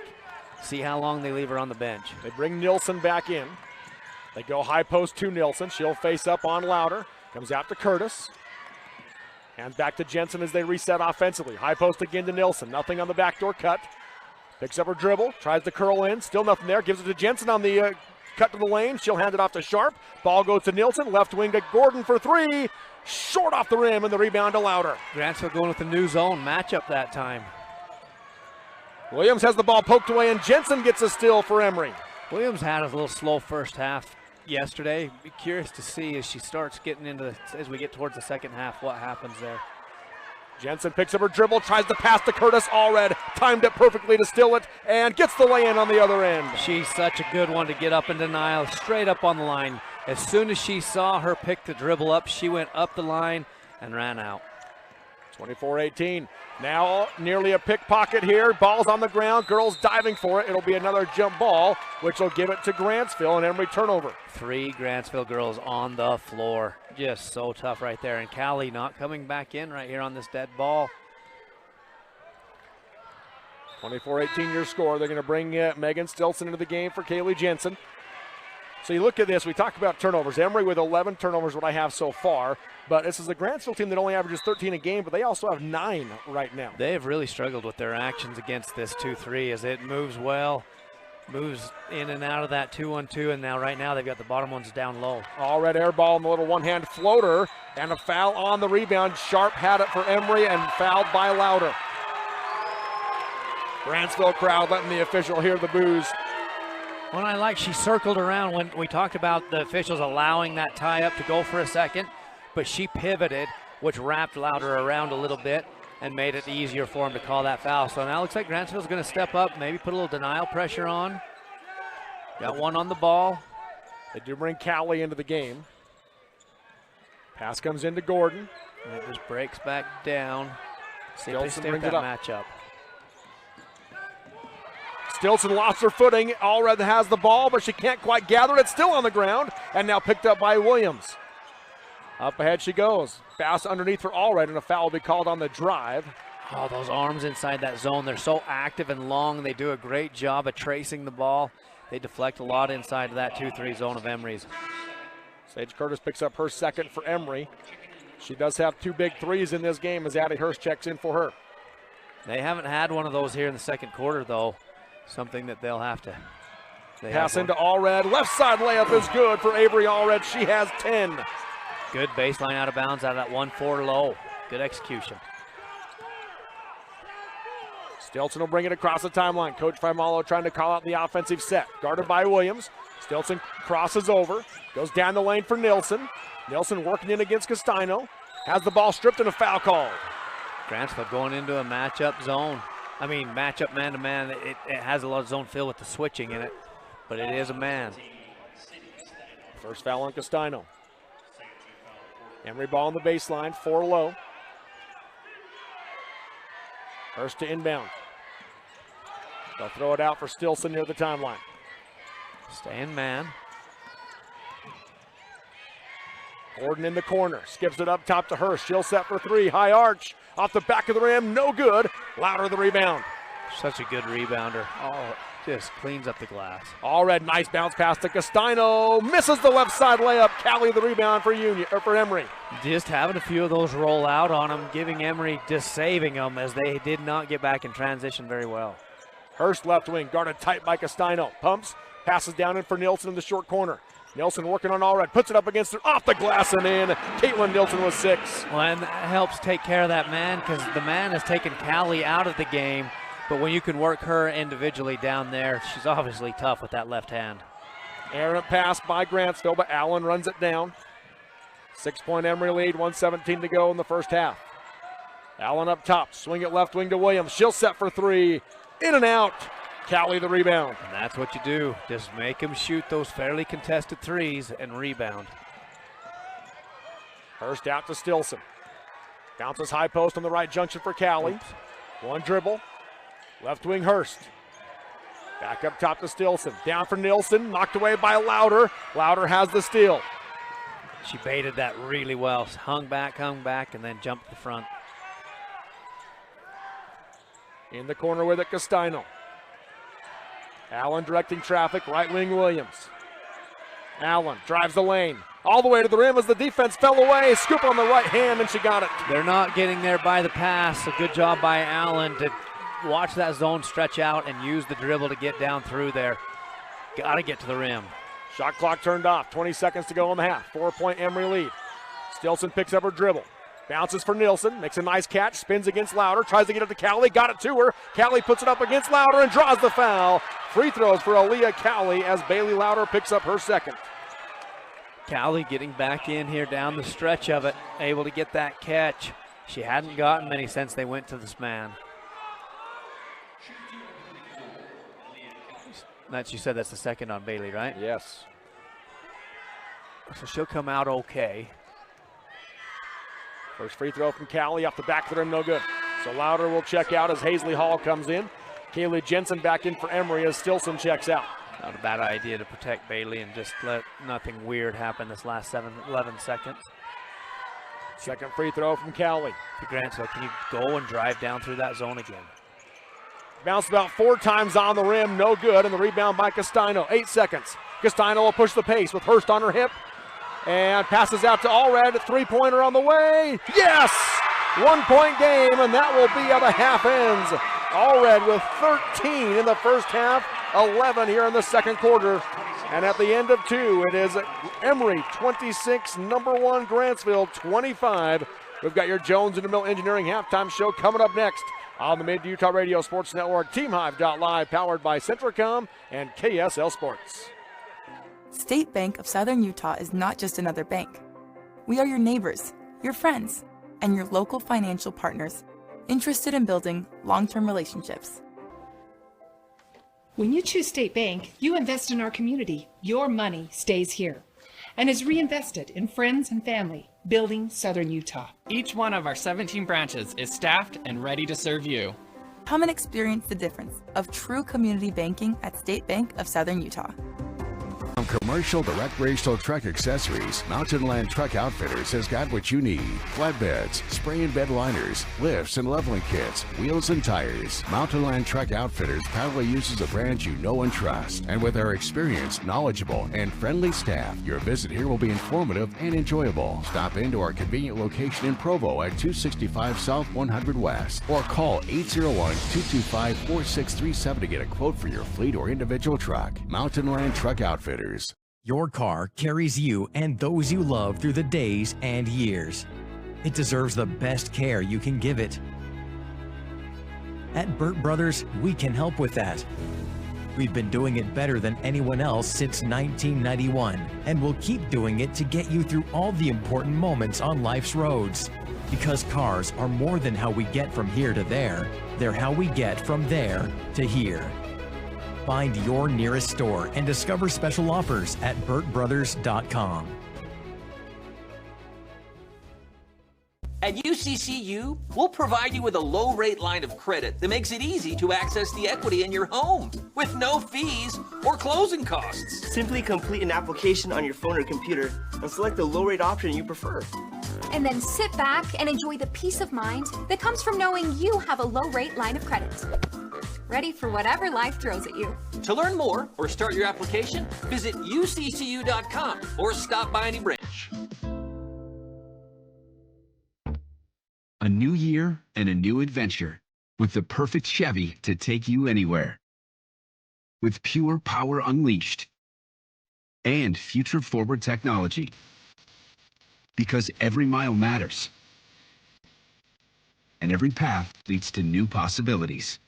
See how long they leave her on the bench. They bring Nilsson back in. They go high post to Nilsson. She'll face up on Louder. Comes out to Curtis. Hands back to Jensen as they reset offensively. High post again to Nilsson. Nothing on the backdoor cut. Picks up her dribble. Tries to curl in. Still nothing there. Gives it to Jensen on the cut to the lane. She'll hand it off to Sharp. Ball goes to Nilsson. Left wing to Gordon for three. Short off the rim, and the rebound to Louder. Grantsville going with the new zone matchup that time. Williams has the ball poked away, and Jensen gets a steal for Emery. Williams had a little slow first half yesterday. Be curious to see as she starts getting into, as we get towards the second half, what happens there. Jensen picks up her dribble, tries to pass to Curtis Allred, timed it perfectly to steal it, and gets the lay-in on the other end. She's such a good one to get up in denial, straight up on the line. As soon as she saw her pick the dribble up, she went up the line and ran out. 24-18. Now nearly a pickpocket here. Ball's on the ground. Girls diving for it. It'll be another jump ball, which will give it to Grantsville, and Emery turnover. 3 Grantsville girls on the floor. Just so tough right there. And Callie not coming back in right here on this dead ball. 24-18 your score. They're going to bring Megan Stilson into the game for Kaylee Jensen. So you look at this, we talk about turnovers. Emery with 11 turnovers, what I have so far. But this is a Grantsville team that only averages 13 a game, but they also have 9 right now. They have really struggled with their actions against this 2-3 as it moves well, moves in and out of that 2-1-2, and now right now they've got the bottom ones down low. All red air ball and the little one-hand floater, and a foul on the rebound. Sharp had it for Emery and fouled by Louder. Grantsville crowd letting the official hear the boos. Well, I like she circled around when we talked about the officials allowing that tie-up to go for a second, but she pivoted, which wrapped Louder around a little bit and made it easier for him to call that foul. So now it looks like Grantsville's going to step up, maybe put a little denial pressure on. Got one on the ball. They do bring Callie into the game. Pass comes into Gordon. And it just breaks back down. See if they Stilson stay with brings that it up. matchup. Stilson lost her footing. Allred has the ball, but she can't quite gather it. It's still on the ground, and now picked up by Williams. Up ahead she goes. Pass underneath for Allred, and a foul will be called on the drive. Oh, those arms inside that zone, they're so active and long. They do a great job of tracing the ball. They deflect a lot inside of that 2-3 zone of Emery's. Sage Curtis picks up her second for Emery. She does have 2 big threes in this game as Addie Hurst checks in for her. They haven't had one of those here in the second quarter, though. Something that they'll have to. Pass into Allred. Left side layup is good for Avery Allred. She has 10. Good baseline out of bounds out of that 1-4 low. Good execution. Stilson will bring it across the timeline. Coach Faimalo trying to call out the offensive set. Guarded by Williams. Stilson crosses over. Goes down the lane for Nilsson. Nilsson working in against Castino. Has the ball stripped and a foul call. Grantsville going into a matchup zone. Matchup man-to-man. It has a lot of zone feel with the switching in it, but it is a man. First foul on Castino. Emery ball on the baseline, 4 low. Hurst to inbound. They'll throw it out for Stilson near the timeline. Staying man. Gordon in the corner, skips it up top to Hurst. She'll set for 3, high arch. Off the back of the rim, no good. Louder the rebound. Such a good rebounder. Oh, just cleans up the glass. Allred, nice bounce pass to Castino. Misses the left side layup. Callie the rebound for Emery. Just having a few of those roll out on them, giving Emery, just saving them as they did not get back in transition very well. Hurst left wing, guarded tight by Castino. Pumps, passes down in for Nilsson in the short corner. Nilsson working on Allred, puts it up against her, off the glass and in. Caitlin Nilsson with 6. Well, and that helps take care of that man because the man has taken Callie out of the game. But when you can work her individually down there, she's obviously tough with that left hand. Errant pass by Grantsville, but Allen runs it down. 6-point Emery lead, 1:17 to go in the first half. Allen up top, swing it left wing to Williams. She'll set for 3, in and out. Callie the rebound. And that's what you do. Just make them shoot those fairly contested threes and rebound. Hurst out to Stilson. Bounces high post on the right junction for Callie. One dribble. Left wing Hurst. Back up top to Stilson. Down for Nilsson. Knocked away by Louder. Louder has the steal. She baited that really well. Hung back, and then jumped to the front. In the corner with it, Castino. Allen directing traffic, right wing Williams. Allen drives the lane. All the way to the rim as the defense fell away. Scoop on the right hand, and she got it. They're not getting there by the pass. A good job by Allen to watch that zone stretch out and use the dribble to get down through there. Got to get to the rim. Shot clock turned off. 20 seconds to go in the half. 4-point Emery lead. Stilson picks up her dribble. Bounces for Nilsson. Makes a nice catch. Spins against Louder. Tries to get it to Cowley. Got it to her. Cowley puts it up against Louder and draws the foul. Free throws for Aaliyah Cowley as Bailey Louder picks up her second. Cowley getting back in here down the stretch of it. Able to get that catch. She hadn't gotten many since they went to this man. You said that's the second on Bailey, right? Yes. So she'll come out okay. First free throw from Cowley off the back of the rim, no good. So Louder will check out as Hazley Hall comes in. Kaylee Jensen back in for Emery as Stilson checks out. Not a bad idea to protect Bailey and just let nothing weird happen this last 11 seconds. Second free throw from Cowley. To Grantsville, can you go and drive down through that zone again? Bounced about 4 times on the rim, no good, and the rebound by Castino. 8 seconds. Castino will push the pace with Hurst on her hip. And passes out to Allred, three-pointer on the way. Yes! 1-point game, and that will be at the half ends. Allred with 13 in the first half, 11 here in the second quarter. And at the end of 2, it is Emery 26, number 1 Grantsville 25. We've got your Jones and DeMille Engineering halftime show coming up next on the Mid-Utah Radio Sports Network. TeamHive.live, powered by Centricom and KSL Sports. State Bank of Southern Utah is not just another bank. We are your neighbors, your friends, and your local financial partners, interested in building long-term relationships. When you choose State Bank, you invest in our community. Your money stays here and is reinvested in friends and family, building Southern Utah. Each one of our 17 branches is staffed and ready to serve you. Come and experience the difference of true community banking at State Bank of Southern Utah. From commercial to recreational truck accessories, Mountain Land Truck Outfitters has got what you need. Flatbeds, spray and bed liners, lifts and leveling kits, wheels and tires. Mountain Land Truck Outfitters proudly uses a brand you know and trust. And with our experienced, knowledgeable, and friendly staff, your visit here will be informative and enjoyable. Stop into our convenient location in Provo at 265 South 100 West or call 801-225-4637 to get a quote for your fleet or individual truck. Mountain Land Truck Outfitters. Your car carries you and those you love through the days and years. It deserves the best care you can give it. At Burt Brothers, we can help with that. We've been doing it better than anyone else since 1991, and we'll keep doing it to get you through all the important moments on life's roads. Because cars are more than how we get from here to there, they're how we get from there to here. Find your nearest store and discover special offers at burtbrothers.com. At UCCU, we'll provide you with a low-rate line of credit that makes it easy to access the equity in your home with no fees or closing costs. Simply complete an application on your phone or computer and select the low-rate option you prefer. And then sit back and enjoy the peace of mind that comes from knowing you have a low-rate line of credit. Ready for whatever life throws at you. To learn more or start your application, visit uccu.com or stop by any branch. A new year and a new adventure with the perfect Chevy to take you anywhere. With pure power unleashed and future-forward technology. Because every mile matters. And every path leads to new possibilities.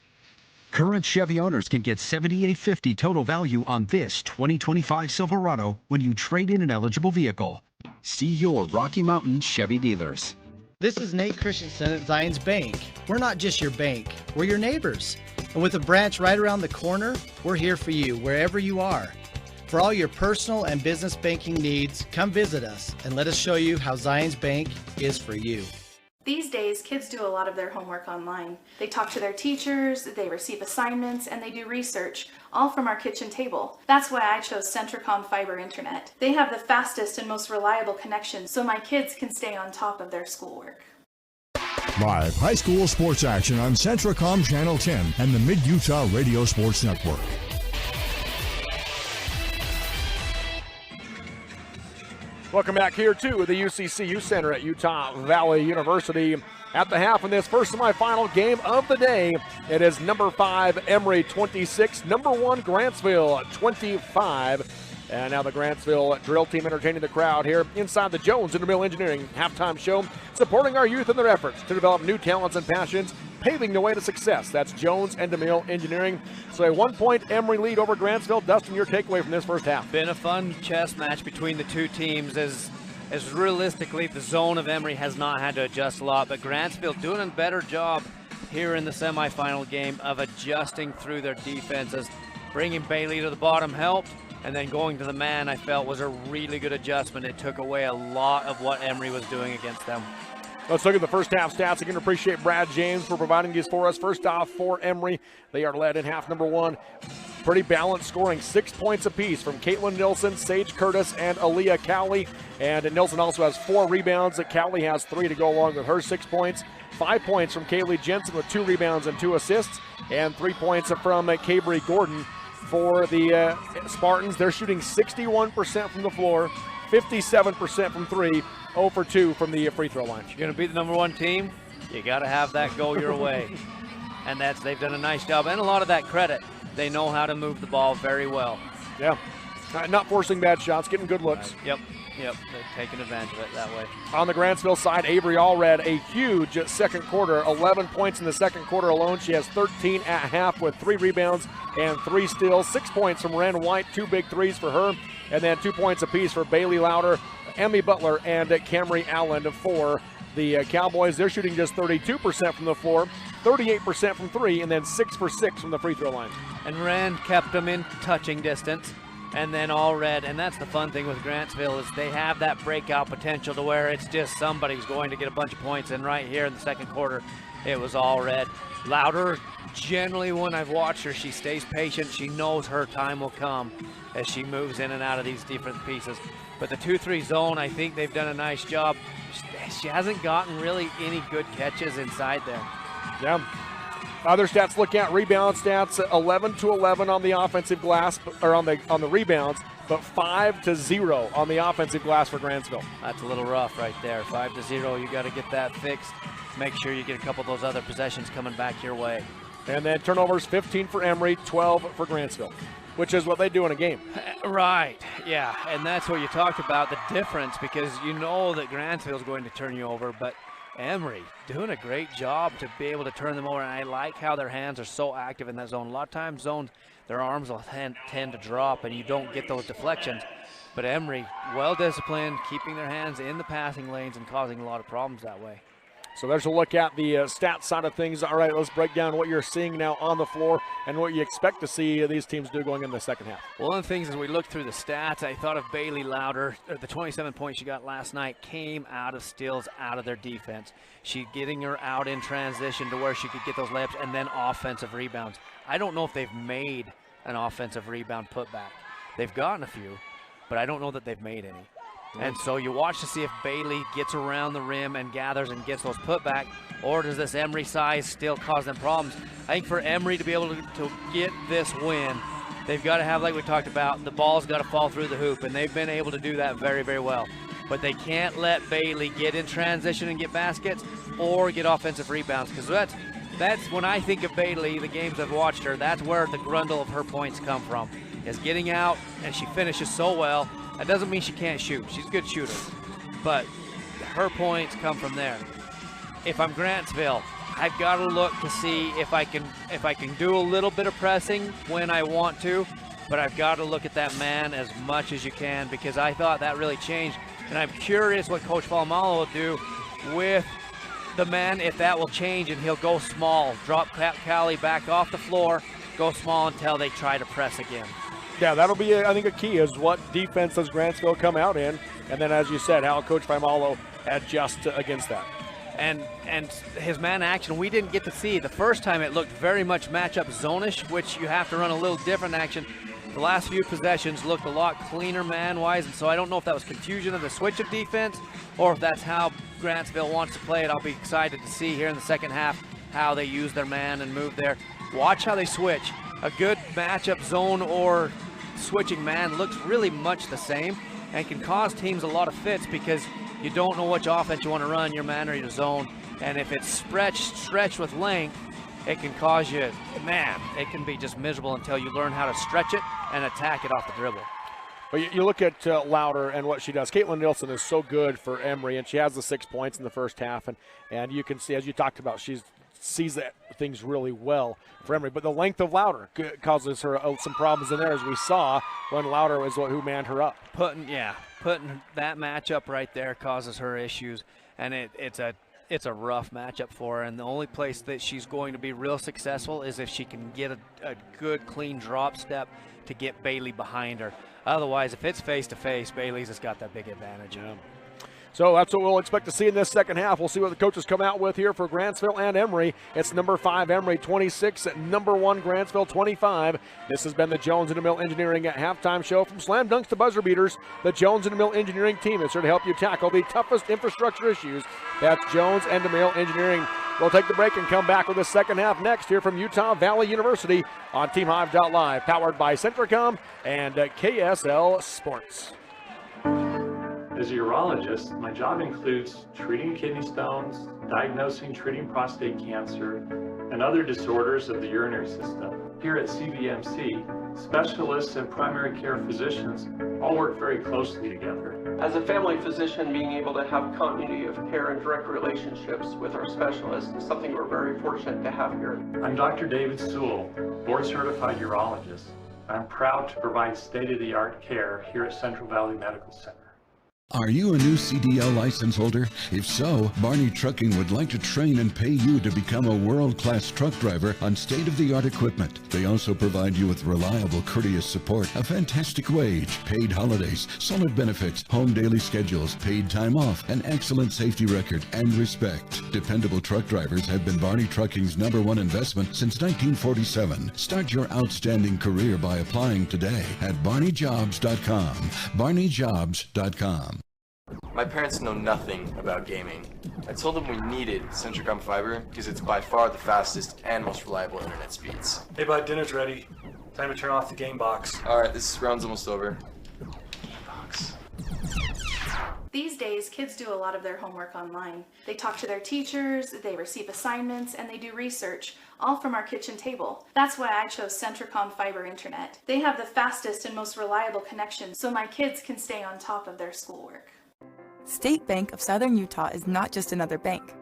Current Chevy owners can get $7,850 total value on this 2025 Silverado when you trade in an eligible vehicle. See your Rocky Mountain Chevy dealers. This is Nate Christensen at Zions Bank. We're not just your bank, we're your neighbors. And with a branch right around the corner, we're here for you wherever you are. For all your personal and business banking needs, come visit us and let us show you how Zions Bank is for you. These days, kids do a lot of their homework online. They talk to their teachers, they receive assignments, and they do research, all from our kitchen table. That's why I chose Centricom Fiber Internet. They have the fastest and most reliable connection, so my kids can stay on top of their schoolwork. Live high school sports action on Centricom Channel 10 and the Mid-Utah Radio Sports Network. Welcome back here to the UCC Youth Center at Utah Valley University. At the half in this first semifinal game of the day, it is number 5 Emery 26, number 1 Grantsville 25. And now the Grantsville drill team entertaining the crowd here inside the Jones Intermill Engineering halftime show, supporting our youth in their efforts to develop new talents and passions, paving the way to success. That's Jones and DeMille Engineering. So a 1-point Emery lead over Grantsville. Dustin, your takeaway from this first half? Been a fun chess match between the two teams as realistically the zone of Emery has not had to adjust a lot, but Grantsville doing a better job here in the semifinal game of adjusting through their defenses. Bringing Bailey to the bottom helped, and then going to the man I felt was a really good adjustment. It took away a lot of what Emery was doing against them. Let's look at the first half stats. Again, appreciate Brad James for providing these for us. First off, for Emery, they are led in half number 1. Pretty balanced scoring, 6 points apiece from Caitlin Nilsson, Sage Curtis, and Aaliyah Cowley. And Nilsson also has 4 rebounds. Cowley has 3 to go along with her 6 points. 5 points from Kaylee Jensen with 2 rebounds and 2 assists. And 3 points from Cabry Gordon for the Spartans. They're shooting 61% from the floor, 57% from 3, 0 for 2 from the free throw line. If you're going to be the number 1 team, you got to have that go your way. And they've done a nice job, and a lot of that credit. They know how to move the ball very well. Yeah, not forcing bad shots, getting good looks. Yep, they're taking advantage of it that way. On the Grantsville side, Avery Allred, a huge second quarter, 11 points in the second quarter alone. She has 13 at half with 3 rebounds and 3 steals. 6 points from Ren White, 2 big threes for her, and then 2 points apiece for Bailey Louder, Emmy Butler, and Camry Allen for the Cowboys. They're shooting just 32% from the floor, 38% from 3, and then 6 for 6 from the free throw line. And Rand kept them in touching distance, and then Allred, and that's the fun thing with Grantsville is they have that breakout potential to where it's just somebody's going to get a bunch of points, and right here in the second quarter, it was Allred. Louder, generally when I've watched her, she stays patient. She knows her time will come as she moves in and out of these different pieces. But the 2-3 zone, I think they've done a nice job. She hasn't gotten really any good catches inside there. Yeah. Other stats look at rebound stats, 11 to 11 on the offensive glass, or on the rebounds, but 5 to 0 on the offensive glass for Grantsville. That's a little rough right there. 5 to 0, you got to get that fixed. Make sure you get a couple of those other possessions coming back your way. And then turnovers, 15 for Emery, 12 for Grantsville, which is what they do in a game. Right, yeah, and that's what you talked about, the difference, because you know that Grantsville is going to turn you over, but Emery doing a great job to be able to turn them over, and I like how their hands are so active in that zone. A lot of times zones, their arms will tend to drop and you don't get those deflections, but Emery, well disciplined, keeping their hands in the passing lanes and causing a lot of problems that way. So there's a look at the stats side of things. All right, let's break down what you're seeing now on the floor and what you expect to see these teams do going in the second half. Well, one of the things as we look through the stats, I thought of Bailey Louder. The 27 points she got last night came out of steals out of their defense. She getting her out in transition to where she could get those layups and then offensive rebounds. I don't know if they've made an offensive rebound putback. They've gotten a few, but I don't know that they've made any. And so you watch to see if Bailey gets around the rim and gathers and gets those putback, or does this Emery size still cause them problems? I think for Emery to be able to get this win, they've got to have, like we talked about, the ball's got to fall through the hoop, and they've been able to do that very, very well. But they can't let Bailey get in transition and get baskets or get offensive rebounds, because that's when I think of Bailey, the games I've watched her, that's where the grundle of her points come from, is getting out, and she finishes so well. That doesn't mean she can't shoot. She's a good shooter. But her points come from there. If I'm Grantsville, I've got to look to see if I can do a little bit of pressing when I want to, but I've got to look at that man as much as you can, because I thought that really changed. And I'm curious what Coach Palomalo will do with the man, if that will change, and he'll go small, drop Callie back off the floor, go small until they try to press again. Yeah, that'll be, I think, a key is what defense does Grantsville come out in, and then, as you said, how Coach Palomalo adjusts against that. And his man action, we didn't get to see. The first time it looked very much matchup zone-ish, which you have to run a little different action. The last few possessions looked a lot cleaner man-wise, and so I don't know if that was confusion of the switch of defense or if that's how Grantsville wants to play it. I'll be excited to see here in the second half how they use their man and move there. Watch how they switch. A good matchup zone or switching man looks really much the same and can cause teams a lot of fits because you don't know which offense you want to run, your man or your zone. And if it's stretched with length, it can cause you, man, it can be just miserable until you learn how to stretch it and attack it off the dribble. Well, you look at Louder and what she does. Caitlin Nilsson is so good for Emery, and she has the 6 points in the first half. And you can see, as you talked about, she sees that things really well for Emery. But the length of Louder causes her some problems in there, as we saw when Louder was who manned her up. Putting that matchup right there causes her issues, and it's a rough matchup for her. And the only place that she's going to be real successful is if she can get a good, clean drop step to get Bailey behind her. Otherwise, if it's face-to-face, Bailey's has got that big advantage. Yeah. So that's what we'll expect to see in this second half. We'll see what the coaches come out with here for Grantsville and Emery. It's number 5 Emery 26, number 1 Grantsville 25. This has been the Jones and DeMille Engineering halftime show. From slam dunks to buzzer beaters, the Jones and DeMille Engineering team is here to help you tackle the toughest infrastructure issues. That's Jones and DeMille Engineering. We'll take the break and come back with the second half next here from Utah Valley University on TeamHive.live, powered by Centricom and KSL Sports. As a urologist, my job includes treating kidney stones, diagnosing, treating prostate cancer, and other disorders of the urinary system. Here at CVMC, specialists and primary care physicians all work very closely together. As a family physician, being able to have continuity of care and direct relationships with our specialists is something we're very fortunate to have here. I'm Dr. David Sewell, board-certified urologist. I'm proud to provide state-of-the-art care here at Central Valley Medical Center. Are you a new CDL license holder? If so, Barney Trucking would like to train and pay you to become a world-class truck driver on state-of-the-art equipment. They also provide you with reliable, courteous support, a fantastic wage, paid holidays, solid benefits, home daily schedules, paid time off, an excellent safety record, and respect. Dependable truck drivers have been Barney Trucking's #1 investment since 1947. Start your outstanding career by applying today at barneyjobs.com. barneyjobs.com. My parents know nothing about gaming. I told them we needed Centricom Fiber because it's by far the fastest and most reliable internet speeds. Hey bud, dinner's ready. Time to turn off the game box. Alright, this round's almost over. These days, kids do a lot of their homework online. They talk to their teachers, they receive assignments, and they do research, all from our kitchen table. That's why I chose Centricom Fiber Internet. They have the fastest and most reliable connection, so my kids can stay on top of their schoolwork. State Bank of Southern Utah is not just another bank.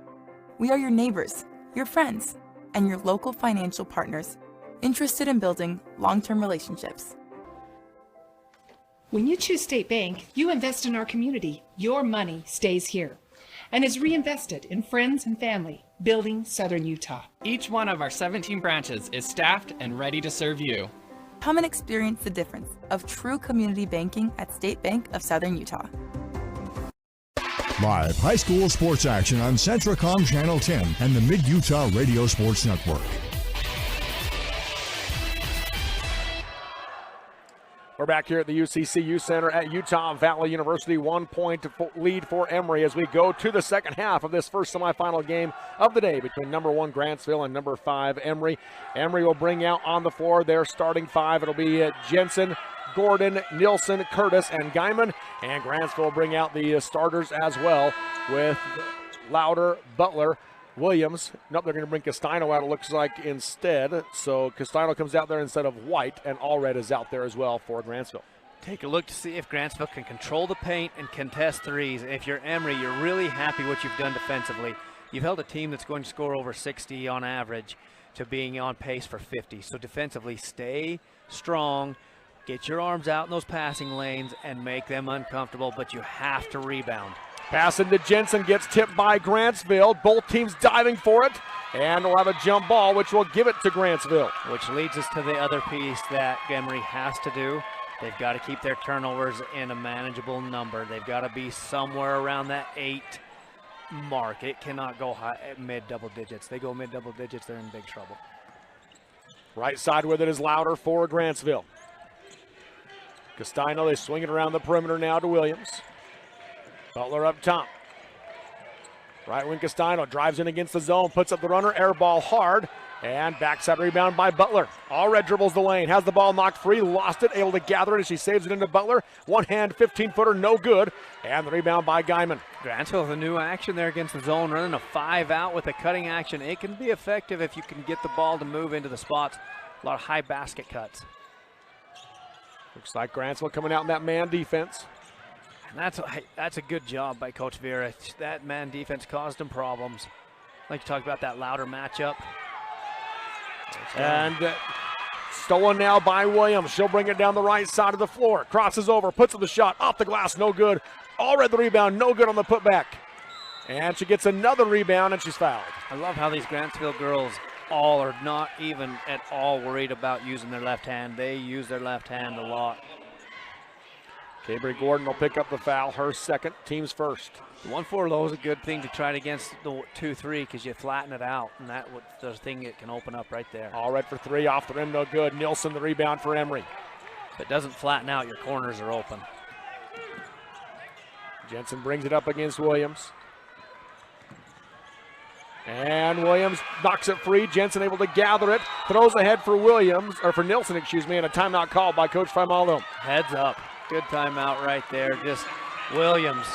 We are your neighbors, your friends, and your local financial partners, interested in building long-term relationships. When you choose State Bank, you invest in our community. Your money stays here and is reinvested in friends and family, building Southern Utah. Each one of our 17 branches is staffed and ready to serve you. Come and experience the difference of true community banking at State Bank of Southern Utah. Live high school sports action on Centricom Channel 10 and the Mid-Utah Radio Sports Network. We're back here at the UCC Center at Utah Valley University. 1 point lead for Emery as we go to the second half of this first semifinal game of the day between number 1 Grantsville and number 5 Emery. Emery will bring out on the floor their starting 5. It'll be Jensen, Gordon, Nilsson, Curtis, and Guyman. And Grantsville will bring out the starters as well with Louder, Butler, Williams. Nope, they're going to bring Castino out, it looks like, instead. So Castino comes out there instead of White, and Allred is out there as well for Grantsville. Take a look to see if Grantsville can control the paint and contest threes. If you're Emery, you're really happy what you've done defensively. You've held a team that's going to score over 60 on average to being on pace for 50. So defensively, stay strong. Get your arms out in those passing lanes and make them uncomfortable, but you have to rebound. Pass into Jensen, gets tipped by Grantsville. Both teams diving for it, and we'll have a jump ball, which will give it to Grantsville. Which leads us to the other piece that Emery has to do. They've got to keep their turnovers in a manageable number. They've got to be somewhere around that 8 mark. It cannot go high, mid-double digits. They go mid-double digits, they're in big trouble. Right side with it is Louder for Grantsville. Castino, they swing it around the perimeter now to Williams. Butler up top. Right wing Castino drives in against the zone, puts up the runner, air ball hard, and backside rebound by Butler. Allred dribbles the lane, has the ball knocked free, lost it, able to gather it as she saves it into Butler. One hand 15-footer, no good, and the rebound by Guyman. Grantsville with a new action there against the zone, running a 5 out with a cutting action. It can be effective if you can get the ball to move into the spots. A lot of high basket cuts. Looks like Grantsville coming out in that man defense. And that's a good job by Coach Vera. That man defense caused him problems. Like you talked about that Louder matchup. And stolen now by Williams. She'll bring it down the right side of the floor. Crosses over, puts up the shot, off the glass, no good. Allred the rebound, no good on the putback. And she gets another rebound, and she's fouled. I love how these Grantsville girls all are not even at all worried about using their left hand. They use their left hand a lot. Cabry Gordon will pick up the foul, her second, team's first. The 1-4 low is a good thing to try it against the 2-3 because you flatten it out, and that's the thing it can open up right there. Allred for 3, off the rim, no good. Nielsen the rebound for Emery. If it doesn't flatten out, your corners are open. Jensen brings it up against Williams. And Williams knocks it free. Jensen able to gather it, throws ahead for Williams, or for Nielsen, excuse me, and a timeout called by Coach Faimalo. Heads up. Good timeout right there. Just Williams,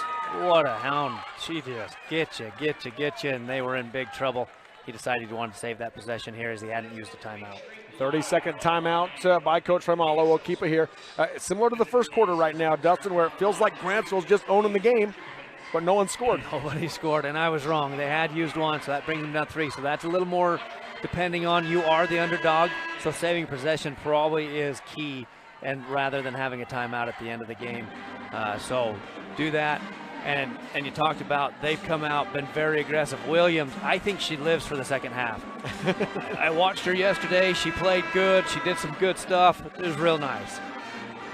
what a hound. She just get you, and they were in big trouble. He decided he wanted to save that possession here as he hadn't used a timeout. 30-second timeout by Coach Faimalo. We'll keep it here. Similar to the first quarter right now, Dustin, where it feels like Grantsville's just owning the game, but no one scored. Nobody scored, and I was wrong. They had used one, so that brings them down 3. So that's a little more depending on you are the underdog. So saving possession probably is key, and rather than having a timeout at the end of the game. So do that. And you talked about they've come out, been very aggressive. Williams, I think she lives for the second half. I watched her yesterday. She played good. She did some good stuff. It was real nice.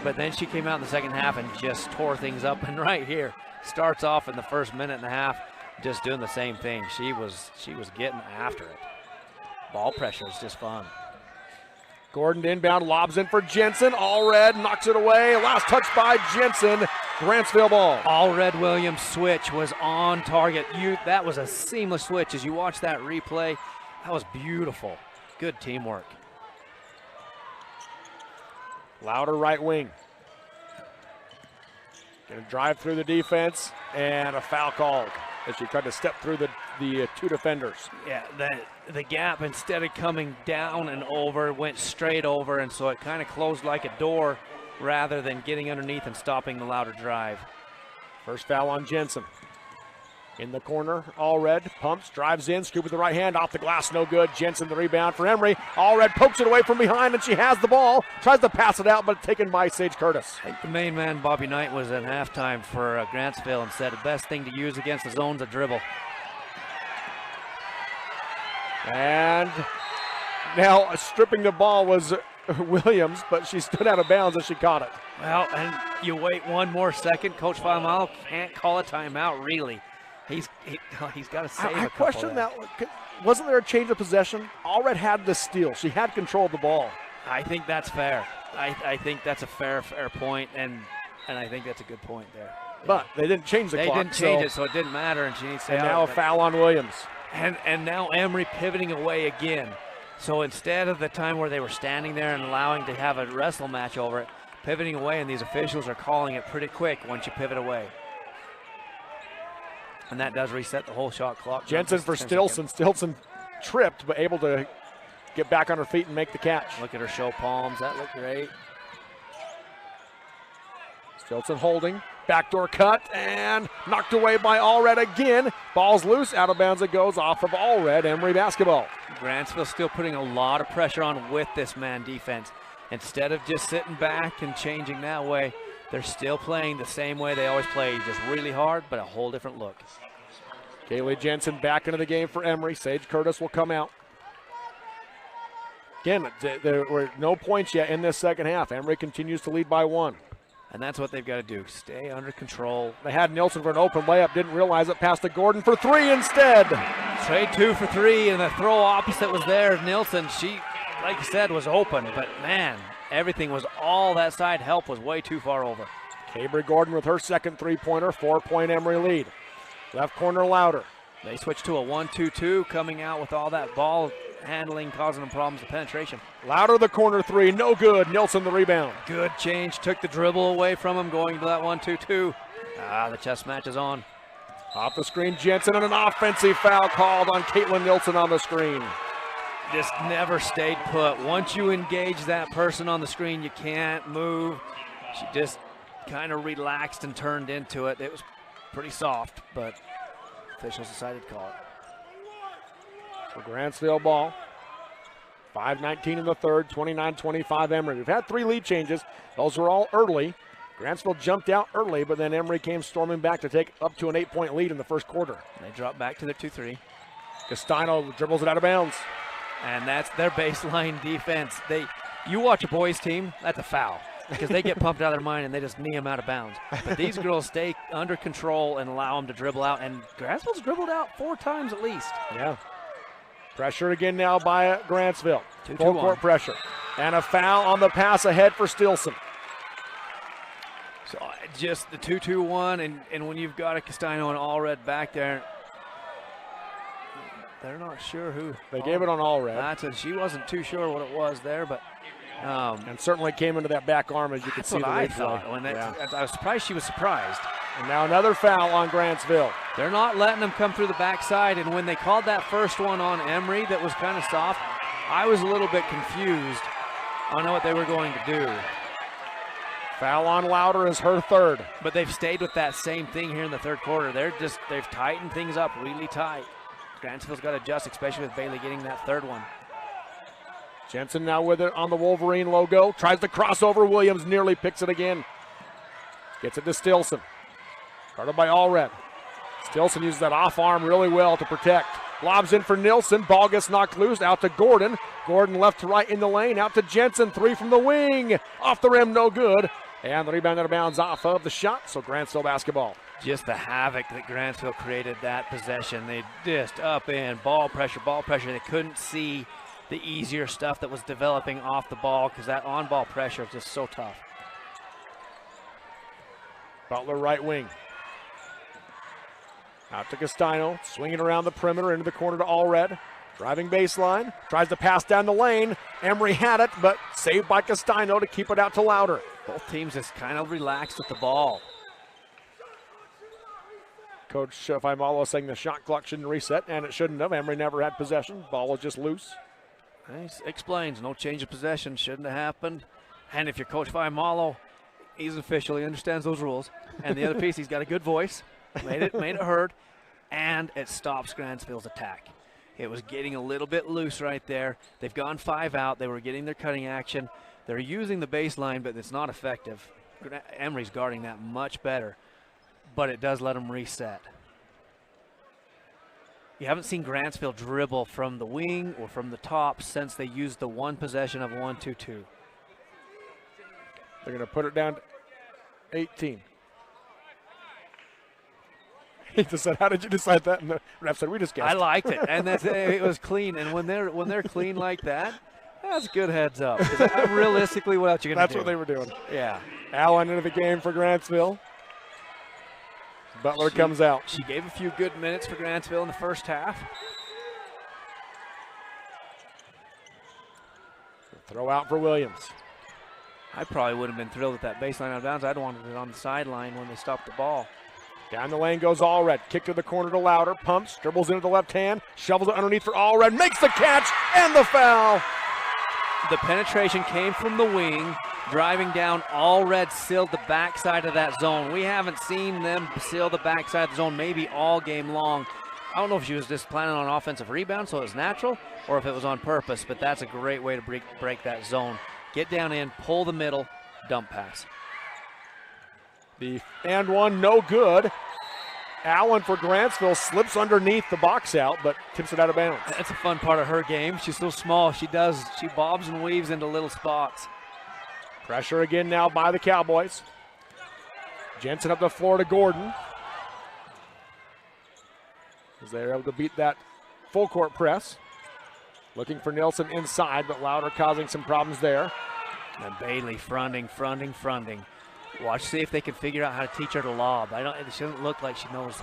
But then she came out in the second half and just tore things up. And right here, starts off in the first minute and a half just doing the same thing. She was getting after it. Ball pressure is just fun. Gordon inbound, lobs in for Jensen. Allred knocks it away. Last touch by Jensen. Grantsville ball. Allred Williams switch was on target. That was a seamless switch. As you watch that replay, that was beautiful. Good teamwork. Louder right wing. Gonna drive through the defense, and a foul called as she tried to step through the two defenders. Yeah, the gap, instead of coming down and over, went straight over, and so it kind of closed like a door rather than getting underneath and stopping the Louder drive. First foul on Jensen. In the corner, Allred pumps, drives in, scoop with the right hand, off the glass, no good. Jensen the rebound for Emery. Allred pokes it away from behind, and she has the ball. Tries to pass it out, but taken by Sage Curtis. I think the main man, Bobby Knight, was at halftime for Grantsville and said the best thing to use against the zone's a dribble. And now stripping the ball was Williams, but she stood out of bounds as she caught it. Well, and you wait one more second. Coach Faimalo can't call a timeout, really. He's got to save I a couple question there. that. Wasn't there a change of possession? Allred had the steal. She had control of the ball. I think that's fair. I think that's a fair point, and I think that's a good point there. But they didn't change the clock. They didn't change it, so it didn't matter, and she needs to stay and out. now a foul on Williams. And now Emery pivoting away again. So instead of the time where they were standing there and allowing to have a wrestle match over it, pivoting away, and these officials are calling it pretty quick once you pivot away. And that does reset the whole shot clock. Jensen for Stilson. Stilson tripped, but able to get back on her feet and make the catch. Look at her show palms. That looked great. Stilson holding. Backdoor cut and knocked away by Allred again. Ball's loose. Out of bounds it goes off of Allred. Emery basketball. Grantsville still putting a lot of pressure on with this man defense. Instead of just sitting back and changing that way, they're still playing the same way they always play, just really hard, but a whole different look. Kaylee Jensen back into the game for Emery. Sage Curtis will come out. Again, there were no points yet in this second half. Emery continues to lead by 1. And that's what they've got to do, stay under control. They had Nilsson for an open layup, didn't realize it, passed to Gordon for 3 instead. Trade 2 for 3, and the throw opposite was there. Nilsson, she, like you said, was open, but man, everything was all that side. Help was way too far over. Cabry Gordon with her second three-pointer, 4-point Emery lead. Left corner Louder. They switched to a 1-2-2, coming out with all that ball handling, causing them problems with penetration. Louder the corner three, no good. Nilsson the rebound. Good change, took the dribble away from him, going to that 1-2-2. The chess match is on. Off the screen, Jensen, and an offensive foul called on Caitlin Nilsson on the screen. Just never stayed put. Once you engage that person on the screen, you can't move. She just kind of relaxed and turned into it. It was pretty soft, but officials decided to call it. So Grantsville ball. 5:19 in the third, 29-25 Emery. We've had 3 lead changes. Those were all early. Grantsville jumped out early, but then Emery came storming back to take up to an 8-point lead in the first quarter. They dropped back to their 2-3. Castano dribbles it out of bounds. And that's their baseline defense. You watch a boys team, that's a foul, because they get pumped out of their mind and they just knee them out of bounds. But these girls stay under control and allow them to dribble out, and Grantsville's dribbled out 4 times at least. Yeah. Pressure again now by Grantsville. Full court pressure. And a foul on the pass ahead for Stilson. So just the 2-2-1, and when you've got a Castano and Allred back there, they're not sure who. They gave it on Allred. She wasn't too sure what it was there, but and certainly came into that back arm, as you could see. That's what I thought. I was surprised she was surprised. And now another foul on Grantsville. They're not letting them come through the backside, and when they called that first one on Emery that was kind of soft, I was a little bit confused on what they were going to do. Foul on Louder is her third. But they've stayed with that same thing here in the third quarter. They've tightened things up really tight. Grantsville's got to adjust, especially with Bailey getting that third one. Jensen now with it on the Wolverine logo. Tries to cross over. Williams nearly picks it again. Gets it to Stilson. Guarded by Allred. Stilson uses that off arm really well to protect. Lobs in for Nilsson. Ball gets knocked loose. Out to Gordon. Gordon left to right in the lane. Out to Jensen. 3 from the wing. Off the rim, no good. And the rebound out of bounds off of the shot. So Grantsville basketball. Just the havoc that Grantsville created that possession. They just up in ball pressure. They couldn't see the easier stuff that was developing off the ball because that on-ball pressure is just so tough. Butler right wing. Out to Castano, swinging around the perimeter into the corner to Allred. Driving baseline, tries to pass down the lane. Emery had it, but saved by Castano to keep it out to Louder. Both teams just kind of relaxed with the ball. Coach Faimalo saying the shot clock shouldn't reset, and it shouldn't have. Emery never had possession. Ball was just loose. He explains, no change of possession, shouldn't have happened. And if you're Coach Faimalo, he's an official, he understands those rules. And the other piece, he's got a good voice. Made it heard, and it stops Grantsville's attack. It was getting a little bit loose right there. They've gone 5 out. They were getting their cutting action. They're using the baseline, but it's not effective. Emery's guarding that much better, but it does let them reset. You haven't seen Grantsville dribble from the wing or from the top since they used the one possession of 1-2-2. They're going to put it down to 18. He just said, "How did you decide that?" And the ref said, "We just guessed." I liked it, and it was clean. And when they're clean like that, that's good heads up. Realistically, what else you gonna do? That's what they were doing. Yeah. Allen into the game for Grantsville. Butler comes out. She gave a few good minutes for Grantsville in the first half. Throw out for Williams. I probably would have been thrilled with that baseline out of bounds. I'd wanted it on the sideline when they stopped the ball. Down the lane goes Allred. Kick to the corner to Louder. Pumps, dribbles into the left hand. Shovels it underneath for Allred. Makes the catch and the foul. The penetration came from the wing. Driving down, Allred sealed the backside of that zone. We haven't seen them seal the backside of the zone maybe all game long. I don't know if she was just planning on offensive rebound, so it was natural, or if it was on purpose, but that's a great way to break that zone. Get down in, pull the middle, dump pass. The and one, no good. Allen for Grantsville slips underneath the box out, but tips it out of bounds. That's a fun part of her game. She's so small. She bobs and weaves into little spots. Pressure again now by the Cowboys. Jensen up the floor to Gordon. As they're able to beat that full court press. Looking for Nilsson inside, but Louder causing some problems there. And Bailey fronting. Watch, see if they can figure out how to teach her to lob. She doesn't look like she knows.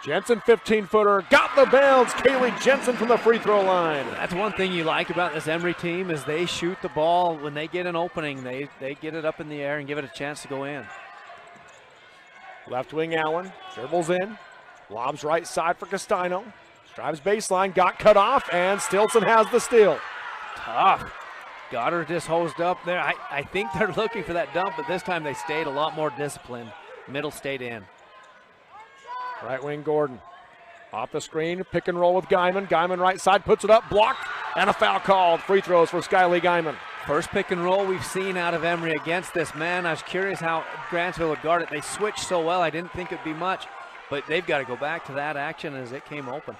Jensen, 15-footer, got the bounce. Kaylee Jensen from the free throw line. That's one thing you like about this Emery team is they shoot the ball when they get an opening. They get it up in the air and give it a chance to go in. Left wing Allen, dribbles in, lobs right side for Castano. Drives baseline, got cut off, and Stilson has the steal. Tough. Got her just hosed up there. I think they're looking for that dump, but this time they stayed a lot more disciplined. Middle stayed in. Right wing Gordon. Off the screen, pick and roll with Guyman. Guyman right side, puts it up, blocked, and a foul called. Free throws for Skylee Guyman. First pick and roll we've seen out of Emery against this man. I was curious how Grantsville would guard it. They switched so well, I didn't think it'd be much, but they've got to go back to that action as it came open.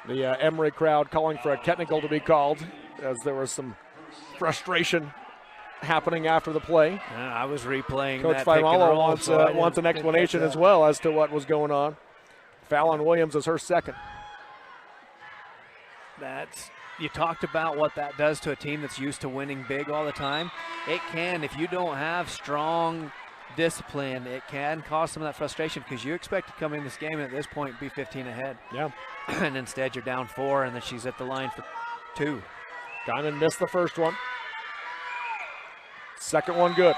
The Emery crowd calling for a technical to be called as there was some frustration happening after the play. I was replaying Coach that pick and Faimalo roll, wants an explanation as well as to what was going on. Foul on Williams is her second. You talked about what that does to a team that's used to winning big all the time. It can, if you don't have strong discipline, it can cause some of that frustration because you expect to come in this game and at this point be 15 ahead. Yeah. And instead you're down 4 and then she's at the line for 2. Diamond missed the first one. Second one good.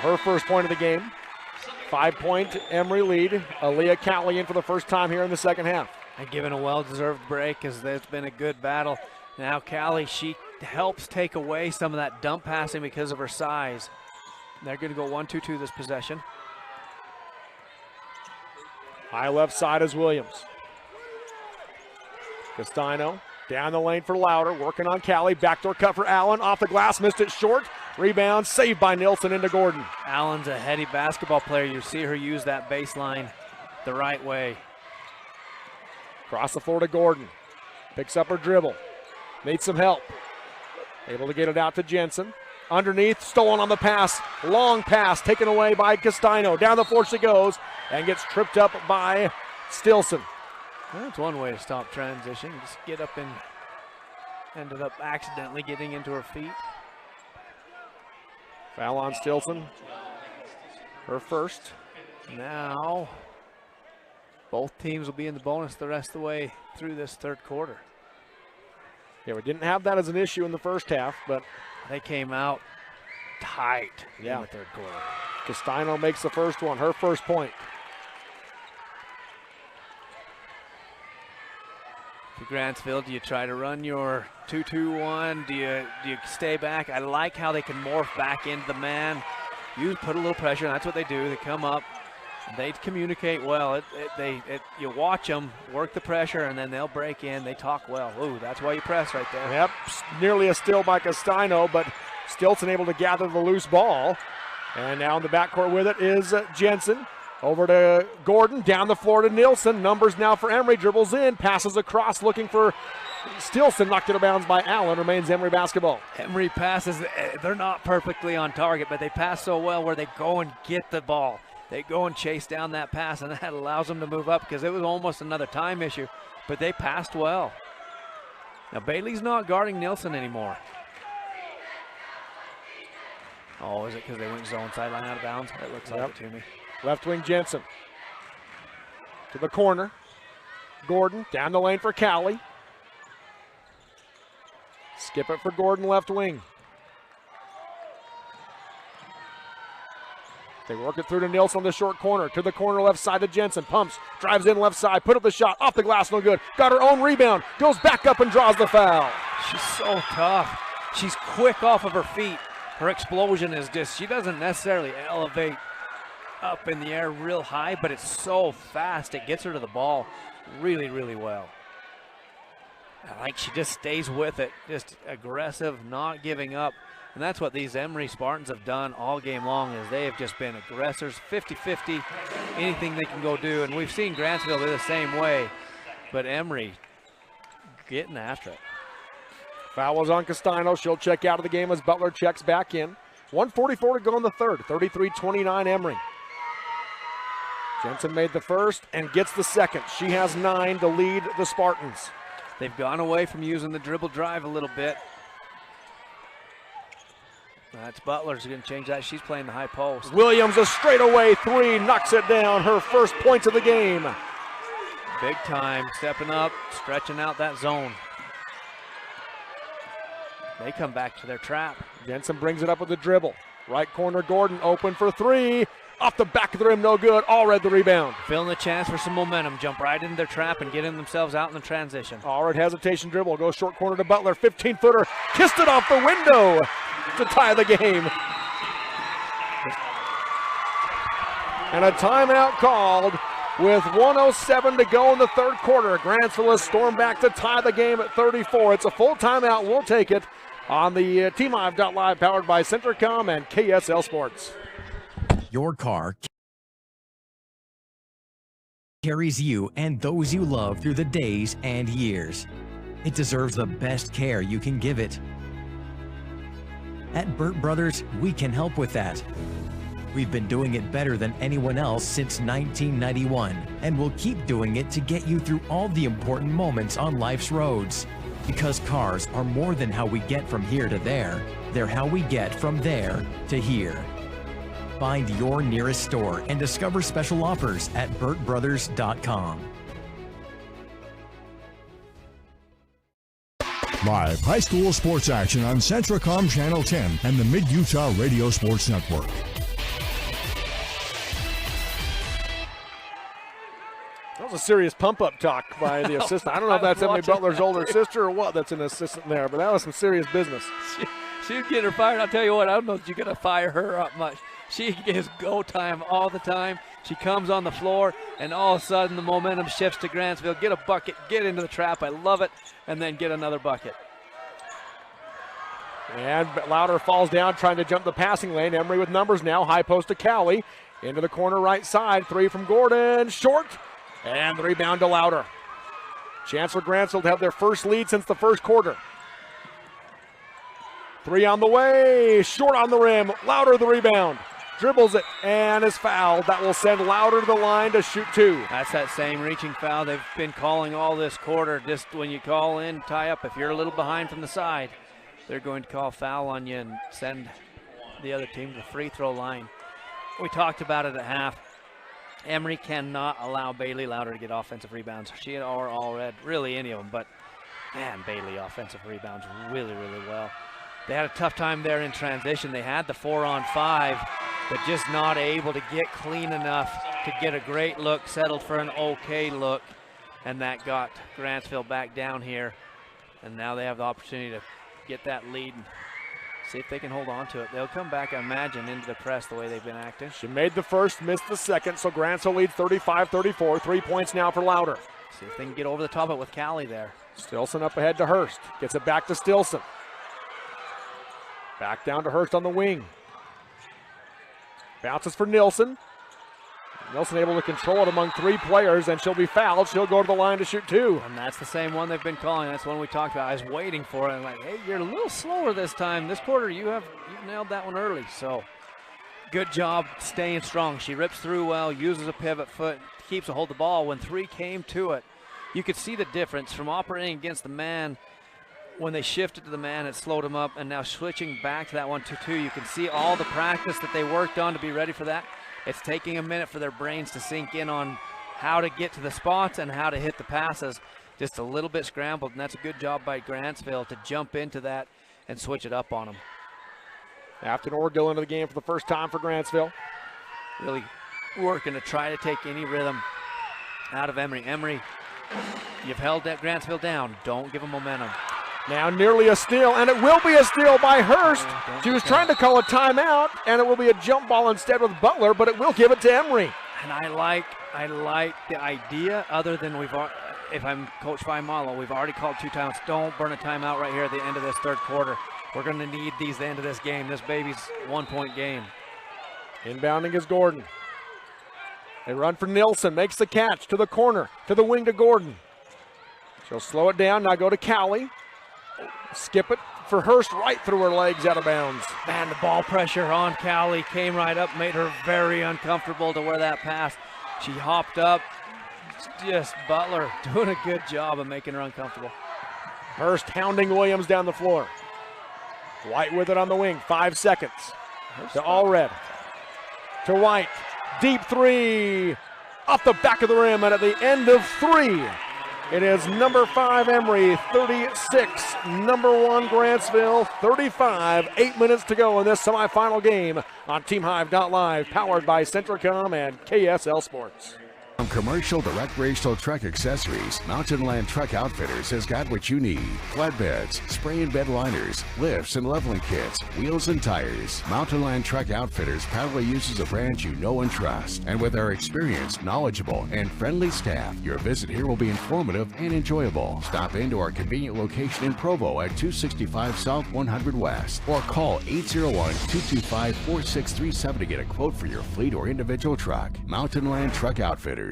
Her first point of the game. 5-point Emery lead. Aaliyah Cowley in for the first time here in the second half. And given a well-deserved break as there's been a good battle. Now Cowley, she helps take away some of that dump passing because of her size. They're going to go 1-2-2 this possession. High left side is Williams. Castano down the lane for Louder, working on Cowley. Backdoor cut for Allen, off the glass, missed it short. Rebound, saved by Nilsson into Gordon. Allen's a heady basketball player. You see her use that baseline the right way. Cross the floor to Gordon. Picks up her dribble. Needs some help. Able to get it out to Jensen. Underneath, stolen on the pass. Long pass taken away by Castano. Down the floor she goes and gets tripped up by Stilson. Well, that's one way to stop transition. Just get up and ended up accidentally getting into her feet. Foul on Stilson. Her first. Now, both teams will be in the bonus the rest of the way through this third quarter. Yeah, we didn't have that as an issue in the first half, but they came out tight in the third quarter. Castano makes the first one, her first point. For Grantsville, do you try to run your 2-2-1? Do you stay back? I like how they can morph back into the man. You put a little pressure, and that's what they do. They come up, they communicate well. You watch them work the pressure, and then they'll break in. They talk well. Ooh, that's why you press right there. Yep, nearly a steal by Castano, but Stilson able to gather the loose ball. And now in the backcourt with it is Jensen. Over to Gordon, down the floor to Nilsson. Numbers now for Emery, dribbles in, passes across, looking for Stilson, knocked it out of bounds by Allen. Remains Emery basketball. Emery passes, they're not perfectly on target, but they pass so well where they go and get the ball. They go and chase down that pass, and that allows them to move up because it was almost another time issue, but they passed well. Now Bailey's not guarding Nilsson anymore. Oh, is it because they went zone sideline out of bounds? That looks like it to me. Left wing Jensen. To the corner. Gordon down the lane for Cowley. Skip it for Gordon left wing. They work it through to Nilsson on the short corner. To the corner left side to Jensen. Pumps, drives in left side, put up the shot, off the glass, no good. Got her own rebound, goes back up and draws the foul. She's so tough. She's quick off of her feet. Her explosion is just, she doesn't necessarily elevate up in the air real high, but it's so fast. It gets her to the ball really, really well. Like she just stays with it, just aggressive, not giving up. And that's what these Emery Spartans have done all game long is they have just been aggressors, 50-50, anything they can go do. And we've seen Grantsville do the same way, but Emery getting after it. Foul was on Castano. She'll check out of the game as Butler checks back in. 1:44 to go in the third. 33-29 Emery. Jensen made the first and gets the second. She has 9 to lead the Spartans. They've gone away from using the dribble drive a little bit. That's Butler's going to change that. She's playing the high post. Williams, a straightaway 3, knocks it down. Her first points of the game. Big time, stepping up, stretching out that zone. They come back to their trap. Jensen brings it up with the dribble. Right corner, Gordon open for 3. Off the back of the rim, no good. Allred the rebound. Feeling the chance for some momentum. Jump right into their trap and getting themselves out in the transition. Allred hesitation dribble. Goes short corner to Butler. 15-footer. Kissed it off the window to tie the game. And a timeout called with 1:07 to go in the third quarter. Grantsville has stormed back to tie the game at 34. It's a full timeout. We'll take it on the TeamHive.live, powered by Centricom and KSL Sports. Your car carries you and those you love through the days and years. It deserves the best care you can give it. At Burt Brothers, we can help with that. We've been doing it better than anyone else since 1991, and we'll keep doing it to get you through all the important moments on life's roads. Because cars are more than how we get from here to there, they're how we get from there to here. Find your nearest store and discover special offers at burtbrothers.com. Live high school sports action on Centricom Channel 10 and the Mid-Utah Radio Sports Network. That was a serious pump-up talk by the assistant. I don't know if that's Emily Butler's older sister or what that's an assistant there, but that was some serious business. She's getting her fired. I'll tell you what, I don't know if you're going to fire her up much. She gets go time all the time. She comes on the floor, and all of a sudden the momentum shifts to Grantsville. Get a bucket, get into the trap. I love it, and then get another bucket. And Louder falls down trying to jump the passing lane. Emery with numbers now. High post to Cowie. Into the corner right side. 3 from Gordon. Short. And the rebound to Louder. Chance for Grantsville to have their first lead since the first quarter. 3 on the way. Short on the rim. Louder the rebound. Dribbles it and is fouled. That will send Louder to the line to shoot 2. That's that same reaching foul they've been calling all this quarter. Just when you call in, tie up. If you're a little behind from the side, they're going to call foul on you and send the other team to the free throw line. We talked about it at half. Emery cannot allow Bailey Louder to get offensive rebounds. She or Allred, really any of them, but man, Bailey offensive rebounds really, really well. They had a tough time there in transition. They had the 4-on-5, but just not able to get clean enough to get a great look, settled for an okay look, and that got Grantsville back down here. And now they have the opportunity to get that lead and see if they can hold on to it. They'll come back, I imagine, into the press the way they've been acting. She made the first, missed the second, so Grantsville leads 35-34. 3 points now for Louder. See if they can get over the top of it with Callie there. Stilson up ahead to Hurst. Gets it back to Stilson. Back down to Hurst on the wing. Bounces for Nilsson. Nilsson able to control it among 3 players, and she'll be fouled. She'll go to the line to shoot 2. And that's the same one they've been calling. That's one we talked about. I was waiting for it. I'm like, hey, you're a little slower this time. This quarter, you've nailed that one early. So good job staying strong. She rips through well, uses a pivot foot, keeps a hold of the ball. When 3 came to it, you could see the difference from operating against the man. When they shifted to the man, it slowed them up, and now switching back to that 1-2-2, you can see all the practice that they worked on to be ready for that. It's taking a minute for their brains to sink in on how to get to the spots and how to hit the passes. Just a little bit scrambled, and that's a good job by Grantsville to jump into that and switch it up on them. Afton Orgill into the game for the first time for Grantsville. Really working to try to take any rhythm out of Emery. Emery, you've held that Grantsville down. Don't give them momentum. Now nearly a steal, and it will be a steal by Hurst. She was trying to call a timeout, and it will be a jump ball instead with Butler, but it will give it to Emery. And I like the idea, other than if I'm Coach Faimalo, we've already called 2 times. Don't burn a timeout right here at the end of this third quarter. We're going to need these at the end of this game. This baby's 1-point game. Inbounding is Gordon. They run for Nilsson, makes the catch to the corner, to the wing to Gordon. She'll slow it down, now go to Cowie. Skip it, for Hurst, right through her legs, out of bounds. Man, the ball pressure on Callie came right up, made her very uncomfortable to where that pass. She hopped up. Just Butler doing a good job of making her uncomfortable. Hurst hounding Williams down the floor. White with it on the wing, 5 seconds. To Allred. To White. Deep three. Off the back of the rim, and at the end of 3, it is number 5 Emery, 36, number 1 Grantsville, 35. 8 minutes to go in this semifinal game on TeamHive.live, powered by Centricom and KSL Sports. From commercial to recreational truck accessories, Mountain Land Truck Outfitters has got what you need. Flatbeds, spray and bed liners, lifts and leveling kits, wheels and tires. Mountain Land Truck Outfitters proudly uses a brand you know and trust. And with our experienced, knowledgeable, and friendly staff, your visit here will be informative and enjoyable. Stop into our convenient location in Provo at 265 South 100 West, or call 801-225-4637 to get a quote for your fleet or individual truck. Mountain Land Truck Outfitters.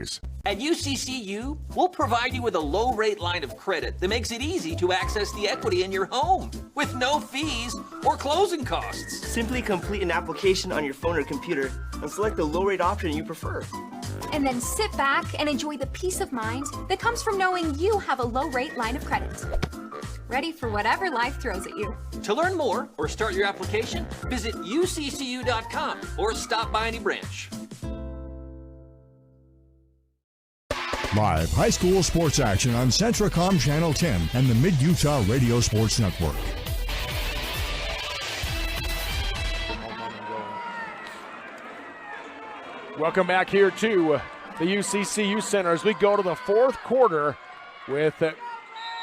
At UCCU, we'll provide you with a low-rate line of credit that makes it easy to access the equity in your home with no fees or closing costs. Simply complete an application on your phone or computer and select the low-rate option you prefer. And then sit back and enjoy the peace of mind that comes from knowing you have a low-rate line of credit. Ready for whatever life throws at you. To learn more or start your application, visit uccu.com or stop by any branch. Live high school sports action on Centricom Channel 10 and the Mid-Utah Radio Sports Network. Welcome back here to the UCCU Center as we go to the 4th quarter with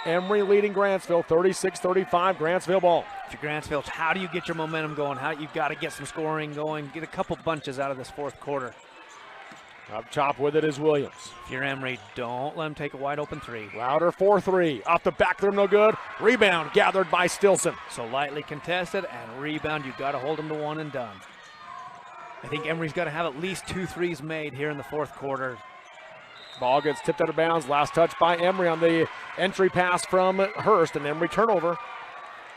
Emery leading Grantsville 36-35, Grantsville ball. If you're Grantsville, how do you get your momentum going? You've got to get some scoring going, get a couple bunches out of this 4th quarter. Up top with it is Williams. If you're Emery, don't let him take a wide open 3. Louder 4-3. Off the back of them, no good. Rebound gathered by Stilson. So lightly contested and rebound. You've got to hold him to 1 and done. I think Emery's got to have at least 2 threes made here in the 4th quarter. Ball gets tipped out of bounds. Last touch by Emery on the entry pass from Hurst, and Emery turnover.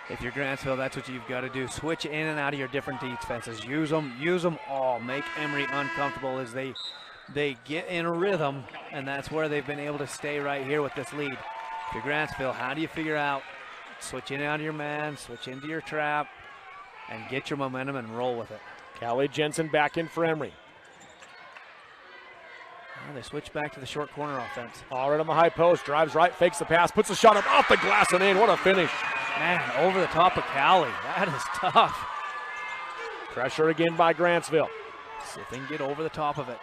If you're Grantsville, that's what you've got to do. Switch in and out of your different defenses. Use them all. Make Emery uncomfortable as they get in a rhythm, and that's where they've been able to stay right here with this lead. If you're Grantsville, how do you figure out switch in and out of your man, switch into your trap, and get your momentum and roll with it? Callie Jensen back in for Emery. They switch back to the short corner offense. All right on the high post, drives right, fakes the pass, puts the shot up off the glass and in. What a finish. Man, over the top of Callie. That is tough. Pressure again by Grantsville. See if they can get over the top of it.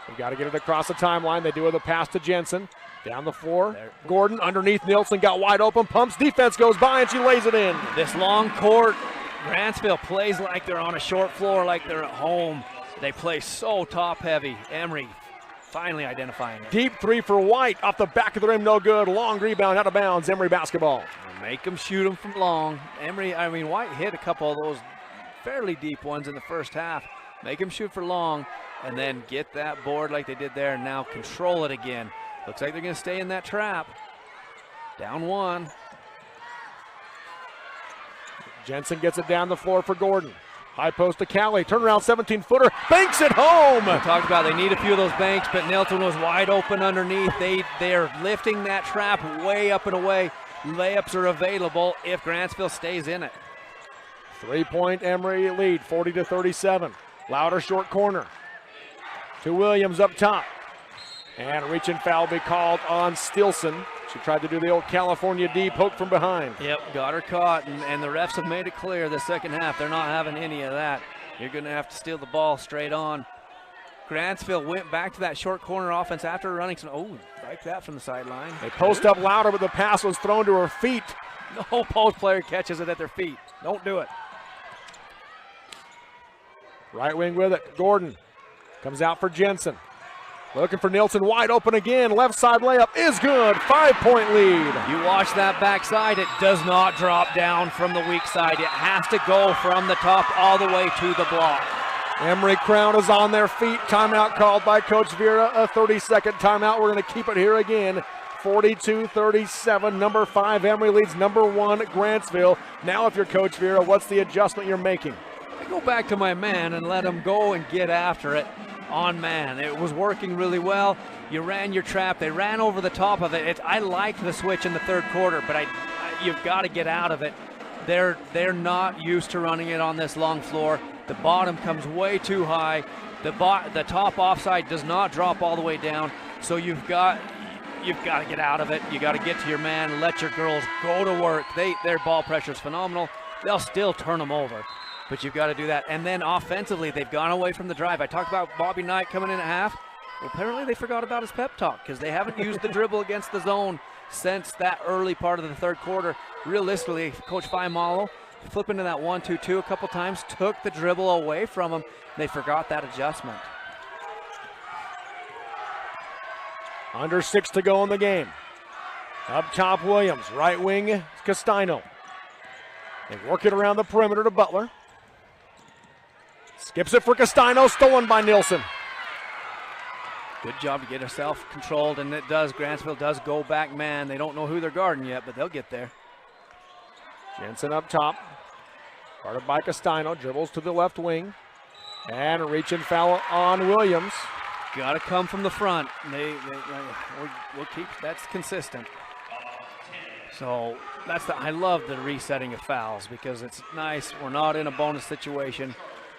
We've got to get it across the timeline. They do with a pass to Jensen. Down the floor. There. Gordon underneath Nielsen, got wide open, pumps, defense goes by, and she lays it in. This long court, Grantsville plays like they're on a short floor, like they're at home. They play so top heavy. Emery finally identifying it. Deep 3 for White, off the back of the rim, no good. Long rebound, out of bounds, Emery basketball. Make them shoot them from long. White hit a couple of those fairly deep ones in the first half. Make them shoot for long, and then get that board like they did there, and now control it again. Looks like they're going to stay in that trap. Down 1. Jensen gets it down the floor for Gordon. High post to Callie, turnaround 17-footer, banks it home. We talked about they need a few of those banks, but Nilton was wide open underneath. They're lifting that trap way up and away. Layups are available if Grantsville stays in it. 3-point Emery lead, 40-37. Louder short corner to Williams up top. And a reach and foul be called on Stilson. She tried to do the old California D poke from behind. Yep, got her caught, and the refs have made it clear the second half they're not having any of that. You're going to have to steal the ball straight on. Grantsville went back to that short corner offense after running some, like that from the sideline. They post up Louder, but the pass was thrown to her feet. No post player catches it at their feet. Don't do it. Right wing with it, Gordon comes out for Jensen. Looking for Nielsen, wide open again. Left side layup is good. 5-point lead. You watch that backside. It does not drop down from the weak side. It has to go from the top all the way to the block. Emery Crown is on their feet. Timeout called by Coach Vera. A 30-second timeout. We're going to keep it here again. 42-37. Number 5 Emery leads number 1 Grantsville. Now if you're Coach Vera, what's the adjustment you're making? I go back to my man and let him go and get after it on man. It was working really well. You ran your trap. They ran over the top of it. I liked the switch in the third quarter, but you've got to get out of it. They're not used to running it on this long floor. The bottom comes way too high. The top offside does not drop all the way down. So you've got to get out of it. You got to get to your man. Let your girls go to work. Their ball pressure is phenomenal. They'll still turn them over, but you've got to do that. And then offensively, they've gone away from the drive. I talked about Bobby Knight coming in at half. Well, apparently they forgot about his pep talk because they haven't used the dribble against the zone since that early part of the third quarter. Realistically, Coach Faimalo flipped into that 1-2-2 a couple times, took the dribble away from them. They forgot that adjustment. Under 6 to go in the game. Up top, Williams. Right wing, Castino. They work it around the perimeter to Butler. Skips it for Castino, stolen by Nielsen. Good job to get herself controlled, and it does. Grantsville does go back man. They don't know who they're guarding yet, but they'll get there. Jensen up top. Guarded by Castino. Dribbles to the left wing. And a reach and foul on Williams. Got to come from the front. We'll keep, that's consistent. So I love the resetting of fouls because it's nice. We're not in a bonus situation.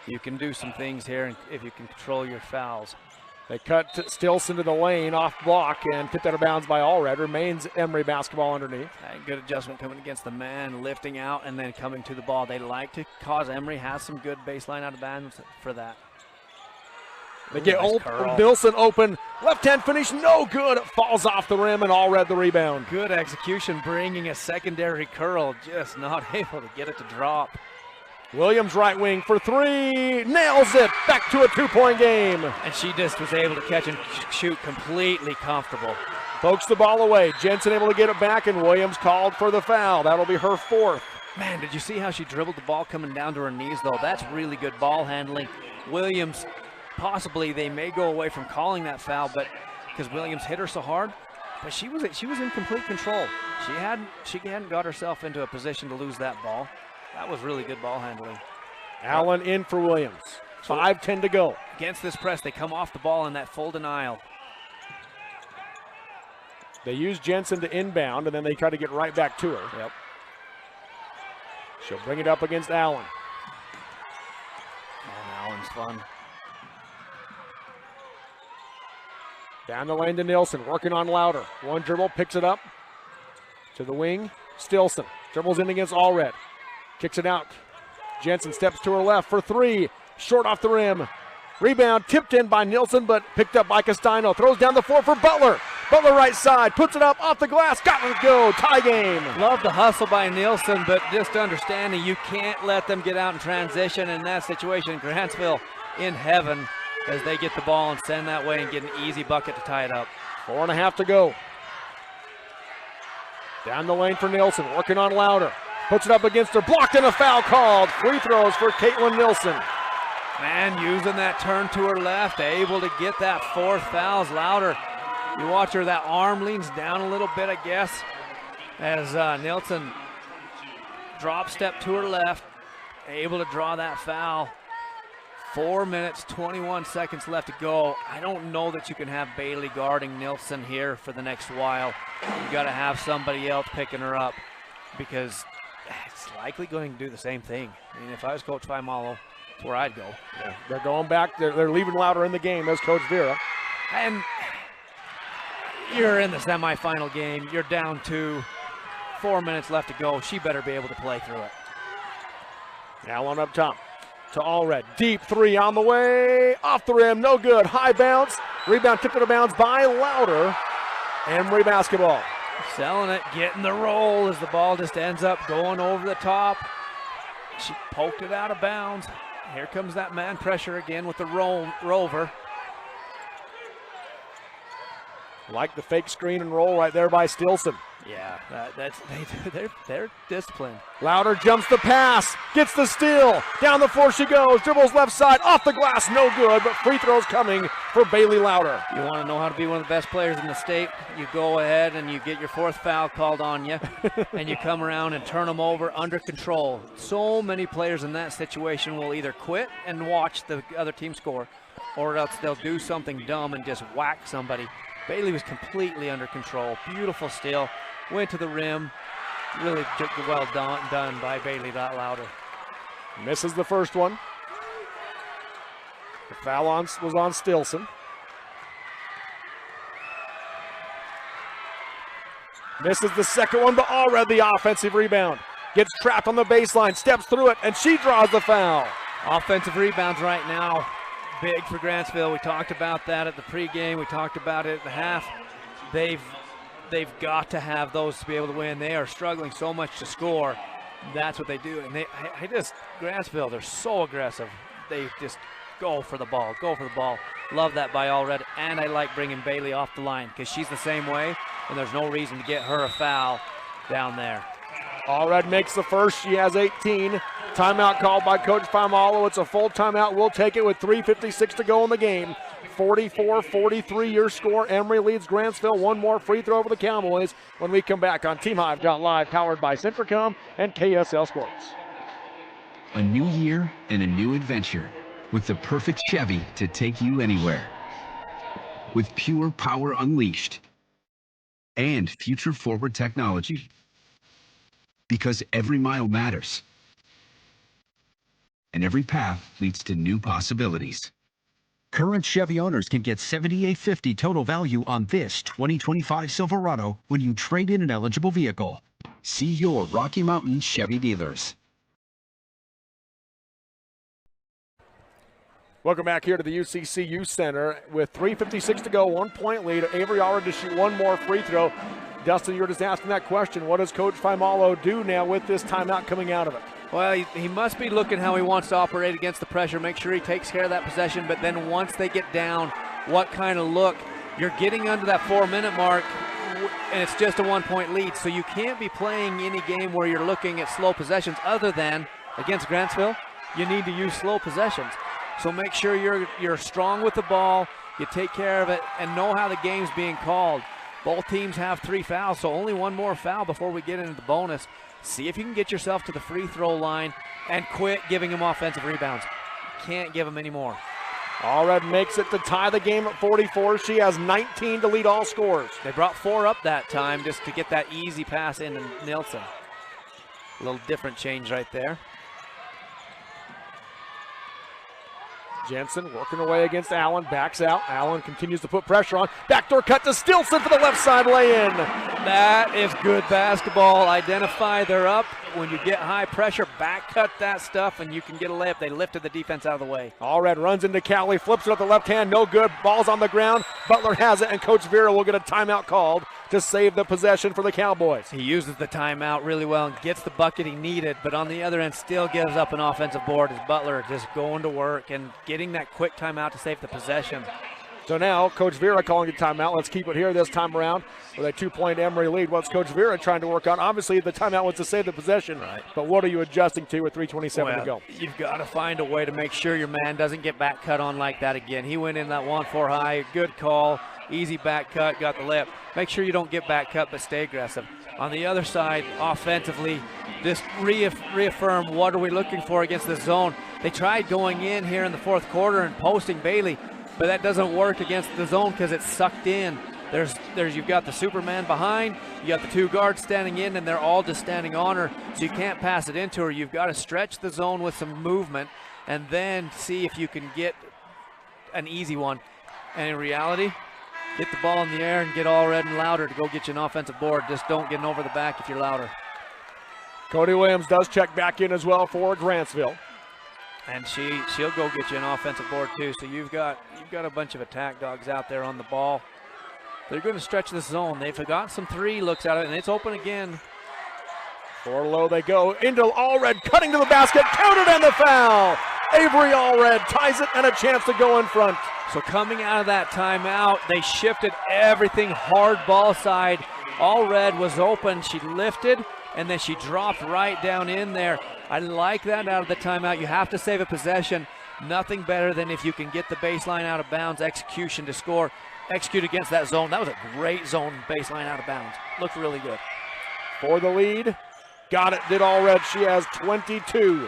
You can do some things here if you can control your fouls. They cut Stilson to the lane off block and tipped out of bounds by Allred. Remains Emery basketball underneath. Good adjustment coming against the man, lifting out and then coming to the ball. They like to cause Emery has some good baseline out of bounds for that. They get Nilsson open. Left-hand finish, no good. It falls off the rim and Allred the rebound. Good execution, bringing a secondary curl. Just not able to get it to drop. Williams right wing for 3, nails it, back to a 2-point game. And she just was able to catch and shoot completely comfortable. Pokes the ball away, Jensen able to get it back and Williams called for the foul. That'll be her 4th. Man, did you see how she dribbled the ball coming down to her knees though? That's really good ball handling. Williams, possibly they may go away from calling that foul, but because Williams hit her so hard, but she was in complete control. She hadn't got herself into a position to lose that ball. That was really good ball handling. Allen in for Williams. 5:10 to go. Against this press, they come off the ball in that full denial. They use Jensen to inbound, and then they try to get right back to her. Yep. She'll bring it up against Allen. Oh, Allen's fun. Down the lane to Nielsen, working on Louder. One dribble, picks it up. To the wing, Stilson. Dribbles in against Allred. Kicks it out. Jensen steps to her left for 3. Short off the rim. Rebound tipped in by Nielsen, but picked up by Castino. Throws down the floor for Butler. Butler right side, puts it up off the glass. Got it to go. Tie game. Love the hustle by Nielsen, but just understanding you can't let them get out in transition in that situation. Grantsville in heaven as they get the ball and send that way and get an easy bucket to tie it up. 4.5 to go. Down the lane for Nielsen, working on Louder. Puts it up against her, blocked and a foul called. Free throws for Caitlin Nielsen. Man, using that turn to her left, able to get that 4th foul. Louder, you watch her, that arm leans down a little bit, I guess, as Nielsen drop step to her left, able to draw that foul. 4 minutes, 21 seconds left to go. I don't know that you can have Bailey guarding Nielsen here for the next while. You got to have somebody else picking her up because it's likely going to do the same thing. I mean, if I was Coach Faimalo, that's where I'd go. Yeah, they're going back. They're leaving Louder in the game as Coach Vera. And you're in the semifinal game. You're down 2. 4 minutes left to go. She better be able to play through it. Allen up top to Allred. Deep 3 on the way. Off the rim. No good. High bounce. Rebound tipped out of bounds by Louder. Emery basketball. Selling it, getting the roll as the ball just ends up going over the top. She poked it out of bounds. Here comes that man pressure again with the rover. Like the fake screen and roll right there by Stilson. Yeah, they're disciplined. Louder jumps the pass, gets the steal. Down the floor she goes, dribbles left side, off the glass, no good, but free throws coming for Bailey Louder. You want to know how to be one of the best players in the state? You go ahead and you get your fourth foul called on you, and you come around and turn them over under control. So many players in that situation will either quit and watch the other team score, or else they'll do something dumb and just whack somebody. Bailey was completely under control. Beautiful steal. Went to the rim. Really well done by Bailey Louder. Misses the first one. The foul was on Stilson. Misses the second one, but Allred the offensive rebound. Gets trapped on the baseline, steps through it, and she draws the foul. Offensive rebounds right now. Big for Grantsville. We talked about that at the pregame. We talked about it at the half. They've got to have those to be able to win. They are struggling so much to score. That's what they do. And Grantsville, they're so aggressive. They just go for the ball, Love that by Allred. And I like bringing Bailey off the line because she's the same way, and there's no reason to get her a foul down there. Allred makes the first. She has 18. Timeout called by Coach Faimalo. It's a full timeout. We'll take it with 3:56 to go in the game. 44-43 your score. Emery leads Grantsville. One more free throw over the Cowboys when we come back on TeamHive.live, powered by Centricom and KSL Sports. A new year and a new adventure with the perfect Chevy to take you anywhere. With pure power unleashed and future-forward technology. Because every mile matters. And every path leads to new possibilities. Current Chevy owners can get $7,850 total value on this 2025 Silverado when you trade in an eligible vehicle. See your Rocky Mountain Chevy dealers. Welcome back here to the UCC Youth Center with 3:56 to go, 1 point lead. Avery already to shoot one more free throw. Dustin, you were just asking that question. What does Coach Faimalo do now with this timeout coming out of it? Well, he must be looking how he wants to operate against the pressure, make sure he takes care of that possession, but then once they get down, what kind of look? You're getting under that 4-minute mark, and it's just a 1 point lead, so you can't be playing any game where you're looking at slow possessions other than against Grantsville. You need to use slow possessions. So make sure you're strong with the ball, you take care of it, and know how the game's being called. Both teams have 3 fouls, so only one more foul before we get into the bonus. See if you can get yourself to the free throw line and quit giving them offensive rebounds. You can't give them any more. Allred makes it to tie the game at 44. She has 19 to lead all scores. They brought 4 up that time just to get that easy pass into Nilsson. A little different change right there. Jensen working away against Allen, backs out. Allen continues to put pressure on. Backdoor cut to Stilson for the left side lay-in. That is good basketball. Identify they're up. When you get high pressure, back cut that stuff, and you can get a layup. They lifted the defense out of the way. Allred runs into Callie, flips it up the left hand, no good. Ball's on the ground. Butler has it, and Coach Vera will get a timeout called to save the possession for the Cowboys. He uses the timeout really well and gets the bucket he needed, but on the other end still gives up an offensive board as Butler just going to work and getting that quick timeout to save the possession. So now Coach Vera calling a timeout. Let's keep it here this time around with a 2-point Emery lead. What's Coach Vera trying to work on? Obviously the timeout was to save the possession, right? But what are you adjusting to with 3:27 to go? You've got to find a way to make sure your man doesn't get back cut on like that again. He went in that 1-4 high, good call, easy back cut, got the layup. Make sure you don't get back cut, but stay aggressive. On the other side, offensively, just reaffirm what are we looking for against the zone. They tried going in here in the fourth quarter and posting Bailey, but that doesn't work against the zone because it's sucked in. You've got the Superman behind, you got the 2 guards standing in, and they're all just standing on her, so you can't pass it into her. You've got to stretch the zone with some movement and then see if you can get an easy one. And in reality, get the ball in the air and get Allred and Louder to go get you an offensive board. Just don't get over the back if you're Louder. Cody Williams does check back in as well for Grantsville. And she'll go get you an offensive board too. So you've got a bunch of attack dogs out there on the ball. They're going to stretch this zone. They've got some 3 looks at it, and it's open again. 4 low they go into Allred, cutting to the basket, counted and the foul. Avery Allred ties it and a chance to go in front. So coming out of that timeout, they shifted everything hard ball side. All red was open. She lifted, and then she dropped right down in there. I like that out of the timeout. You have to save a possession. Nothing better than if you can get the baseline out of bounds, execution to score. Execute against that zone. That was a great zone baseline out of bounds. Looked really good. For the lead. Got it, did all red. She has 22.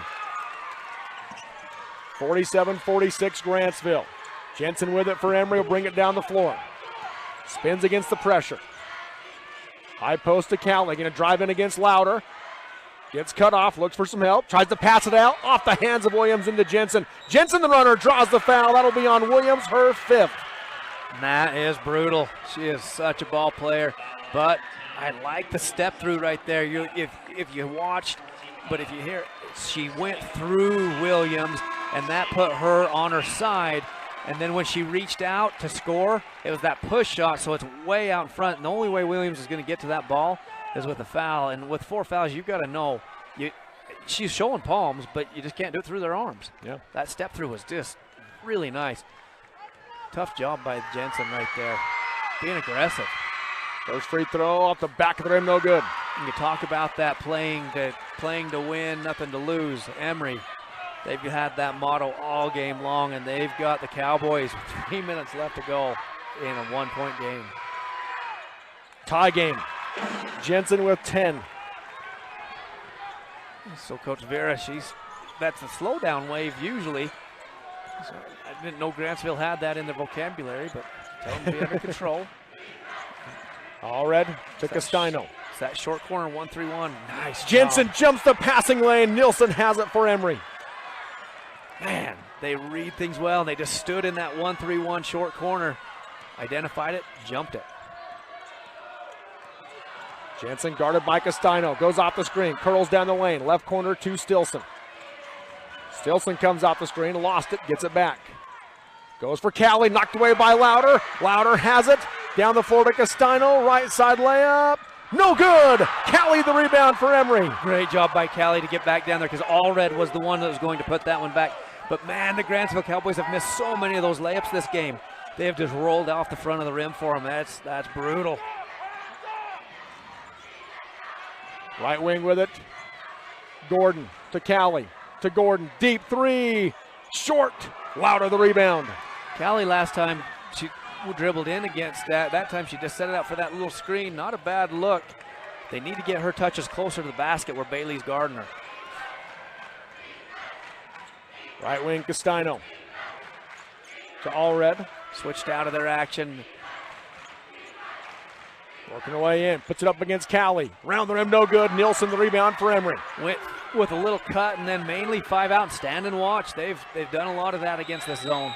47-46 Grantsville. Jensen with it for Emery, will bring it down the floor. Spins against the pressure. High post to Cowley, gonna drive in against Louder. Gets cut off, looks for some help, tries to pass it out, off the hands of Williams into Jensen. Jensen, the runner, draws the foul. That'll be on Williams, her 5th. That is brutal. She is such a ball player, but I like the step through right there. If you watched, but if you hear, she went through Williams, and that put her on her side. And then when she reached out to score, it was that push shot, so it's way out in front. And the only way Williams is going to get to that ball is with a foul. And with 4 fouls, you've got to know. She's showing palms, but you just can't do it through their arms. Yeah. That step through was just really nice. Tough job by Jensen right there. Being aggressive. First free throw off the back of the rim, no good. And you talk about that playing to win, nothing to lose. Emery, they've had that motto all game long, and they've got the Cowboys with 3 minutes left to go in a 1-point game. Tie game. Jensen with 10. So Coach Vera, that's a slowdown wave usually. So I didn't know Grantsville had that in their vocabulary, but tell them to be under control. All red to Castino. It's that short corner 1-3-1. Nice Jensen job. jumps the passing lane. Nielsen has it for Emery. Man, they read things well. They just stood in that 1-3-1 short corner, identified it, jumped it. Jensen guarded by Castino, goes off the screen, curls down the lane, left corner to Stilson. Stilson comes off the screen, lost it, gets it back. Goes for Cowley, knocked away by Louder. Louder has it, down the floor to Castino, right side layup, no good! Cowley the rebound for Emery. Great job by Cowley to get back down there, because Allred was the one that was going to put that one back. But man, the Grantsville Cowboys have missed so many of those layups this game. They have just rolled off the front of the rim for them. That's brutal. Right wing with it. Gordon to Cowley, to Gordon, deep three, short. Louder the rebound. Cowley last time she dribbled in against that. That time she just set it up for that little screen. Not a bad look. They need to get her touches closer to the basket where Bailey's guarding her. Right wing Castino to Allred. Switched out of their action. Working her way in, puts it up against Cowley. Round the rim, no good. Nielsen the rebound for Emery. Went with a little cut and then mainly 5 out and stand and watch. They've done a lot of that against this zone.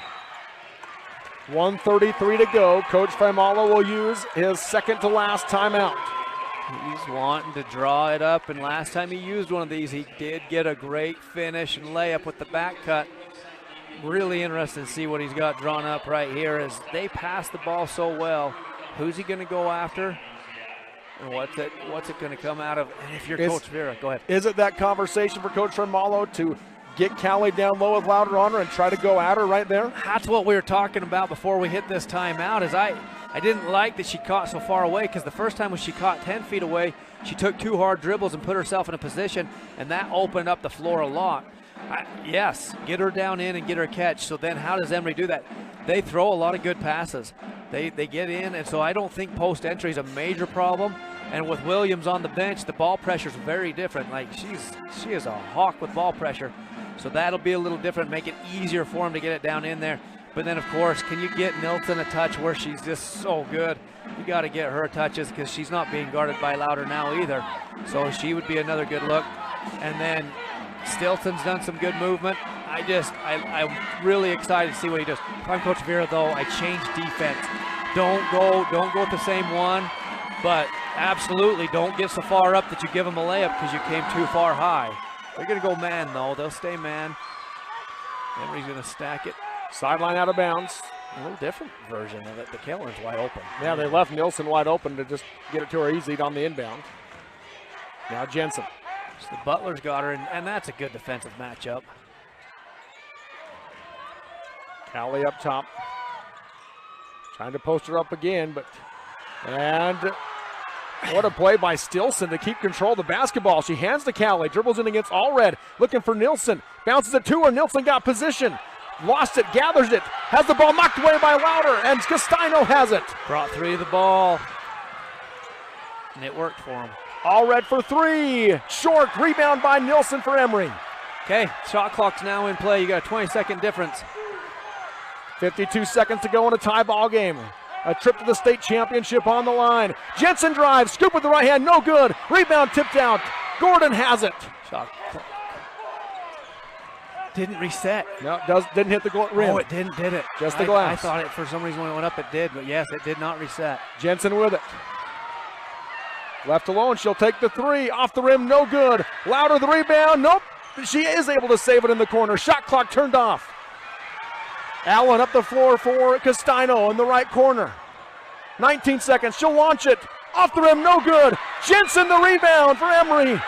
1:33 to go. Coach Faimalo will use his second to last timeout. He's wanting to draw it up, and last time he used one of these, he did get a great finish and layup with the back cut. Really interested to see what he's got drawn up right here as they pass the ball so well. Who's he going to go after? And what's it going to come out of? And if you're Coach Vera, go ahead. Is it that conversation for Coach Faimalo to get Cowley down low with Louder on her and try to go at her right there? That's what we were talking about before we hit this timeout. Is I didn't like that she caught so far away, because the first time when she caught 10 feet away, she took 2 hard dribbles and put herself in a position, and that opened up the floor a lot. Yes, get her down in and get her catch. So then how does Emery do that? They throw a lot of good passes. They get in, and so I don't think post entry is a major problem. And with Williams on the bench, the ball pressure is very different. Like she is a hawk with ball pressure. So that'll be a little different, make it easier for him to get it down in there. But then, of course, can you get Nielsen a touch where she's just so good? You got to get her touches, because she's not being guarded by Louder now either. So she would be another good look. And then Stilson's done some good movement. I'm really excited to see what he does. If I'm Coach Vera, though, I change defense. Don't go with the same one, but absolutely don't get so far up that you give them a layup because you came too far high. They're going to go man, though. They'll stay man. Emery's going to stack it. Sideline out of bounds. A little different version of it. The Keller's wide open. Yeah, they left Nielsen wide open to just get it to her easy on the inbound. Now Jensen. So the Butler's got her, and that's a good defensive matchup. Cowley up top. Trying to post her up again, and what a play by Stilson to keep control of the basketball. She hands to Callie, dribbles in against Allred, looking for Nilsson. Bounces it to her, Nilsson got position. Lost it, gathers it, has the ball knocked away by Louder, and Castino has it. Brought three of the ball, and it worked for him. Allred for three, short, rebound by Nilsson for Emery. Okay, shot clock's now in play. You got a 20-second difference. 52 seconds to go in a tie ball game. A trip to the state championship on the line. Jensen drives, scoop with the right hand, no good. Rebound tipped out. Gordon has it. Shot clock didn't reset. No, didn't hit the rim. Oh, it didn't, did it? Just the glass. I thought it for some reason when it went up it did, but yes, it did not reset. Jensen with it. Left alone, she'll take the three. Off the rim, no good. Louder the rebound, nope. She is able to save it in the corner. Shot clock turned off. Allen up the floor for Castino in the right corner. 19 seconds, she'll launch it. Off the rim, no good. Jensen the rebound for Emery.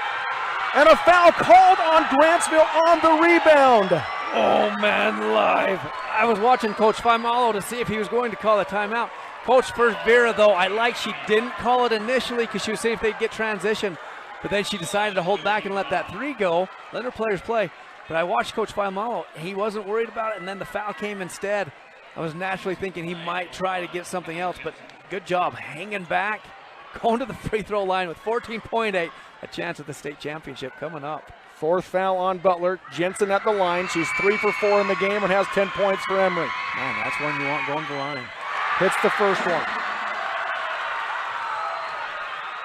And a foul called on Grantsville on the rebound. Oh man, live. I was watching Coach Faimalo to see if he was going to call a timeout. Coach Vera, though, I like she didn't call it initially because she was saying if they'd get transition, but then she decided to hold back and let that three go, let her players play. But I watched Coach Faimalo. He wasn't worried about it, and then the foul came instead. I was naturally thinking he might try to get something else, but good job hanging back, going to the free throw line with 14.8, a chance at the state championship coming up. Fourth foul on Butler. Jensen at the line. She's 3 for 4 in the game and has 10 points for Emery. Man, that's one you want going to the line. Hits the first one.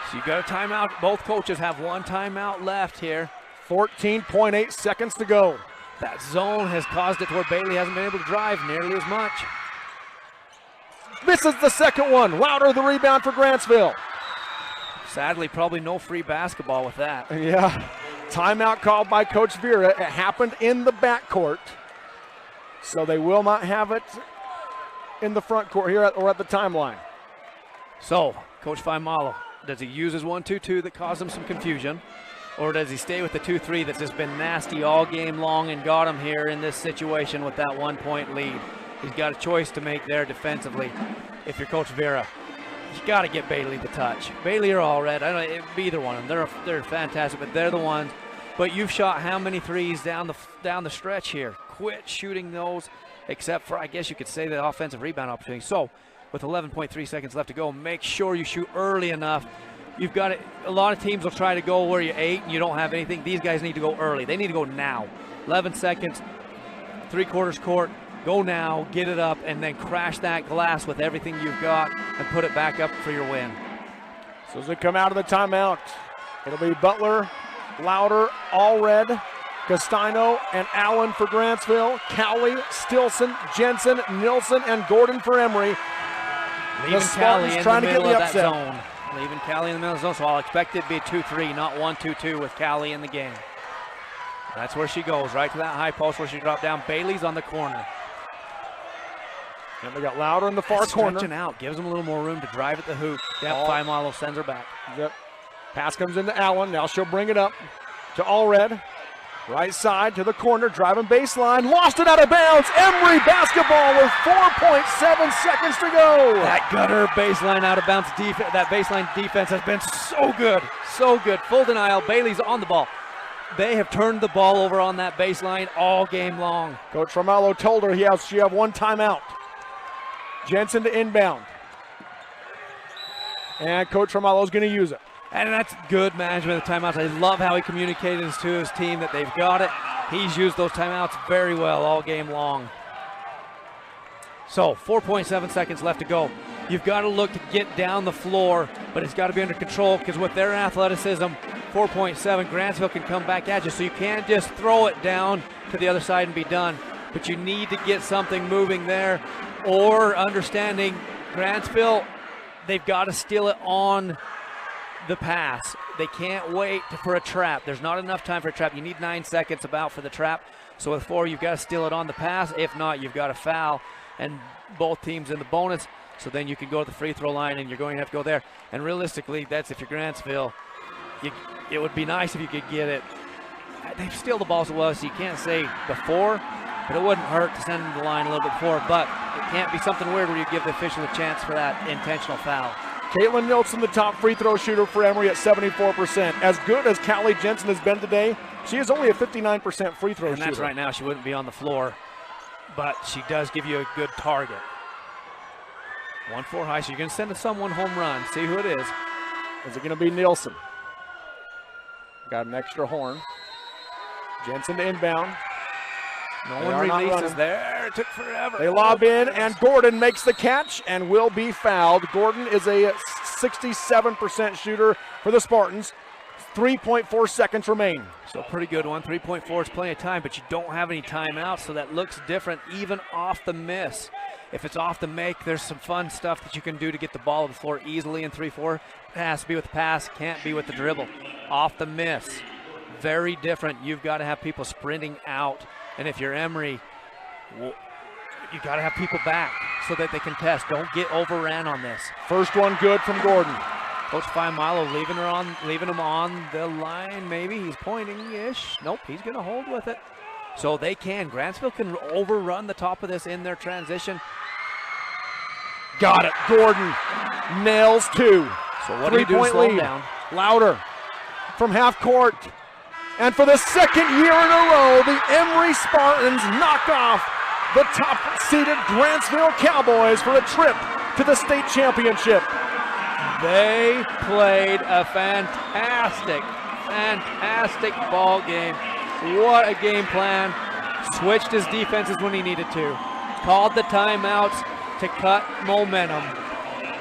So you got a timeout. Both coaches have one timeout left here. 14.8 seconds to go. That zone has caused it to where Bailey hasn't been able to drive nearly as much. Misses the second one. Louder the rebound for Grantsville. Sadly, probably no free basketball with that. Yeah. Timeout called by Coach Vera. It happened in the backcourt. So they will not have it in the front court here or at the timeline. So, Coach Faimalo, does he use his 1-2-2 that caused him some confusion? Or does he stay with the 2-3 that's just been nasty all game long and got him here in this situation with that 1 point lead? He's got a choice to make there defensively. If you're Coach Vera, you got to get Bailey the touch. Bailey or Allred, I don't know, it'd be either one of them. They're fantastic, but they're the ones. But you've shot how many threes down the stretch here? Quit shooting those, except for, I guess you could say, the offensive rebound opportunity. So, with 11.3 seconds left to go, make sure you shoot early enough. You've got it. A lot of teams will try to go where you're 8 and you don't have anything. These guys need to go early. They need to go now. 11 seconds, 3/4 court. Go now, get it up, and then crash that glass with everything you've got and put it back up for your win. So as they come out of the timeout, it'll be Butler, Louder, Allred, Castino, and Allen for Grantsville. Cowley, Stilson, Jensen, Nilsson, and Gordon for Emery. Leaving the Spartans Cowley in the middle of that upset. zone. Leaving Callie in the middle of the zone, so I'll expect it to be a 2-3, not 1-2-2 with Callie in the game. That's where she goes, right to that high post where she dropped down. Bailey's on the corner. And we got Louder in the far corner. Stretching out, gives them a little more room to drive at the hoop. Yep, Faimalo sends her back. Yep. Pass comes into Allen. Now she'll bring it up to Allred. Right side to the corner, driving baseline. Lost it out of bounds. Emery basketball with 4.7 seconds to go. That gutter baseline out of bounds defense, that baseline defense has been so good. So good. Full denial. Bailey's on the ball. They have turned the ball over on that baseline all game long. Coach Romalo told her she have one timeout. Jensen to inbound. And Coach Romalo's going to use it. And that's good management of the timeouts. I love how he communicated to his team that they've got it. He's used those timeouts very well all game long. So 4.7 seconds left to go. You've got to look to get down the floor, but it's got to be under control because with their athleticism, 4.7, Grantsville can come back at you. So you can't just throw it down to the other side and be done. But you need to get something moving there, or understanding Grantsville, they've got to steal it on the pass. They can't wait for a trap. There's not enough time for a trap. You need 9 seconds about for the trap. So with 4, you've got to steal it on the pass. If not, you've got to foul, and both teams in the bonus. So then you can go to the free throw line, and you're going to have to go there. And realistically, that's if you're Grantsville. It would be nice if you could get it. They steal the ball so well, so you can't say before, but it wouldn't hurt to send him to the line a little bit before. But it can't be something weird where you give the official a chance for that intentional foul. Caitlin Nilsson, the top free throw shooter for Emery at 74%. As good as Callie Jensen has been today, she is only a 59% free throw shooter. And that's right now. She wouldn't be on the floor, but she does give you a good target. 1-4 high, so you're going to send someone home run. See who it is. Is it going to be Nilsson? Got an extra horn. Jensen to inbound. No one releases there. It took forever. They lob in, and Gordon makes the catch and will be fouled. Gordon is a 67% shooter for the Spartans. 3.4 seconds remain. So pretty good one. 3.4 is plenty of time, but you don't have any timeouts, so that looks different even off the miss. If it's off the make, there's some fun stuff that you can do to get the ball to the floor easily in 3-4. It has to be with the pass, can't be with the dribble. Off the miss, very different. You've got to have people sprinting out. And if you're Emery, you got to have people back so that they can test. Don't get overran on this. First one good from Gordon. Coach Fiamilo leaving him on the line. Maybe he's pointing-ish. Nope, he's going to hold with it. So they can. Grantsville can overrun the top of this in their transition. Got it. Gordon nails two. So what do you do to slow down? Louder from half court. And for the second year in a row, the Emery Spartans knock off the top-seeded Grantsville Cowboys for a trip to the state championship. They played a fantastic ball game. What a game plan. Switched his defenses when he needed to. Called the timeouts to cut momentum.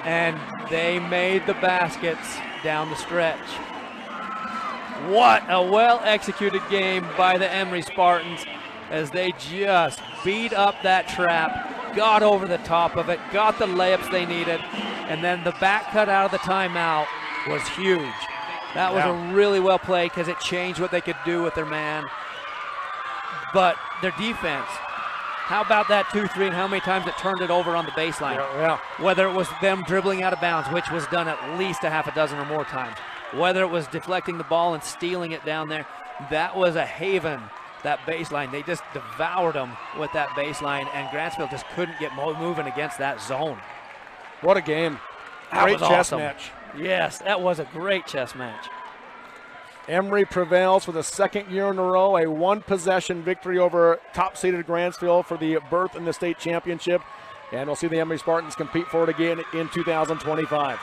And they made the baskets down the stretch. What a well-executed game by the Emery Spartans as they just beat up that trap, got over the top of it, got the layups they needed, and then the back cut out of the timeout was huge. That was a really well played because it changed what they could do with their man. But their defense, how about that 2-3 and how many times it turned it over on the baseline? Whether it was them dribbling out of bounds, which was done at least a half a dozen or more times. Whether it was deflecting the ball and stealing it down there, that was a haven, that baseline. They just devoured them with that baseline, and Grantsville just couldn't get moving against that zone. What a game. Great chess match. Yes, that was a great chess match. Emery prevails for the second year in a row, a one-possession victory over top-seeded Grantsville for the berth in the state championship, and we'll see the Emery Spartans compete for it again in 2025.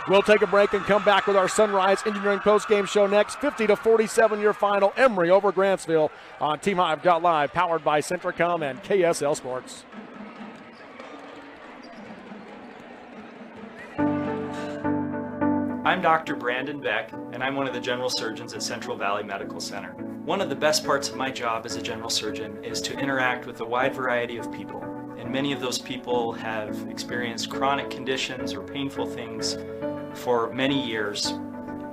We'll take a break and come back with our Sunrise Engineering postgame show next. 50-47 your final. Emery over Grantsville on TeamHive.live, powered by Centricom and KSL Sports. I'm Dr. Brandon Beck, and I'm one of the general surgeons at Central Valley Medical Center. One of the best parts of my job as a general surgeon is to interact with a wide variety of people. And many of those people have experienced chronic conditions or painful things for many years,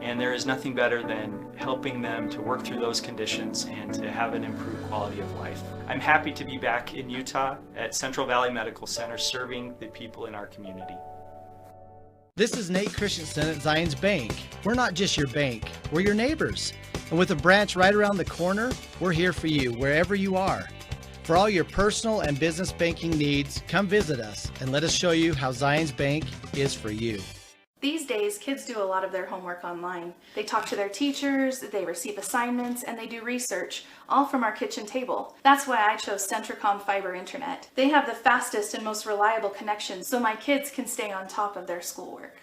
and there is nothing better than helping them to work through those conditions and to have an improved quality of life. I'm happy to be back in Utah at Central Valley Medical Center serving the people in our community. This is Nate Christensen at Zions Bank. We're not just your bank, we're your neighbors. And with a branch right around the corner, we're here for you wherever you are. For all your personal and business banking needs, come visit us and let us show you how Zions Bank is for you. These days, kids do a lot of their homework online. They talk to their teachers, they receive assignments, and they do research, all from our kitchen table. That's why I chose Centricom Fiber Internet. They have the fastest and most reliable connection, so my kids can stay on top of their schoolwork.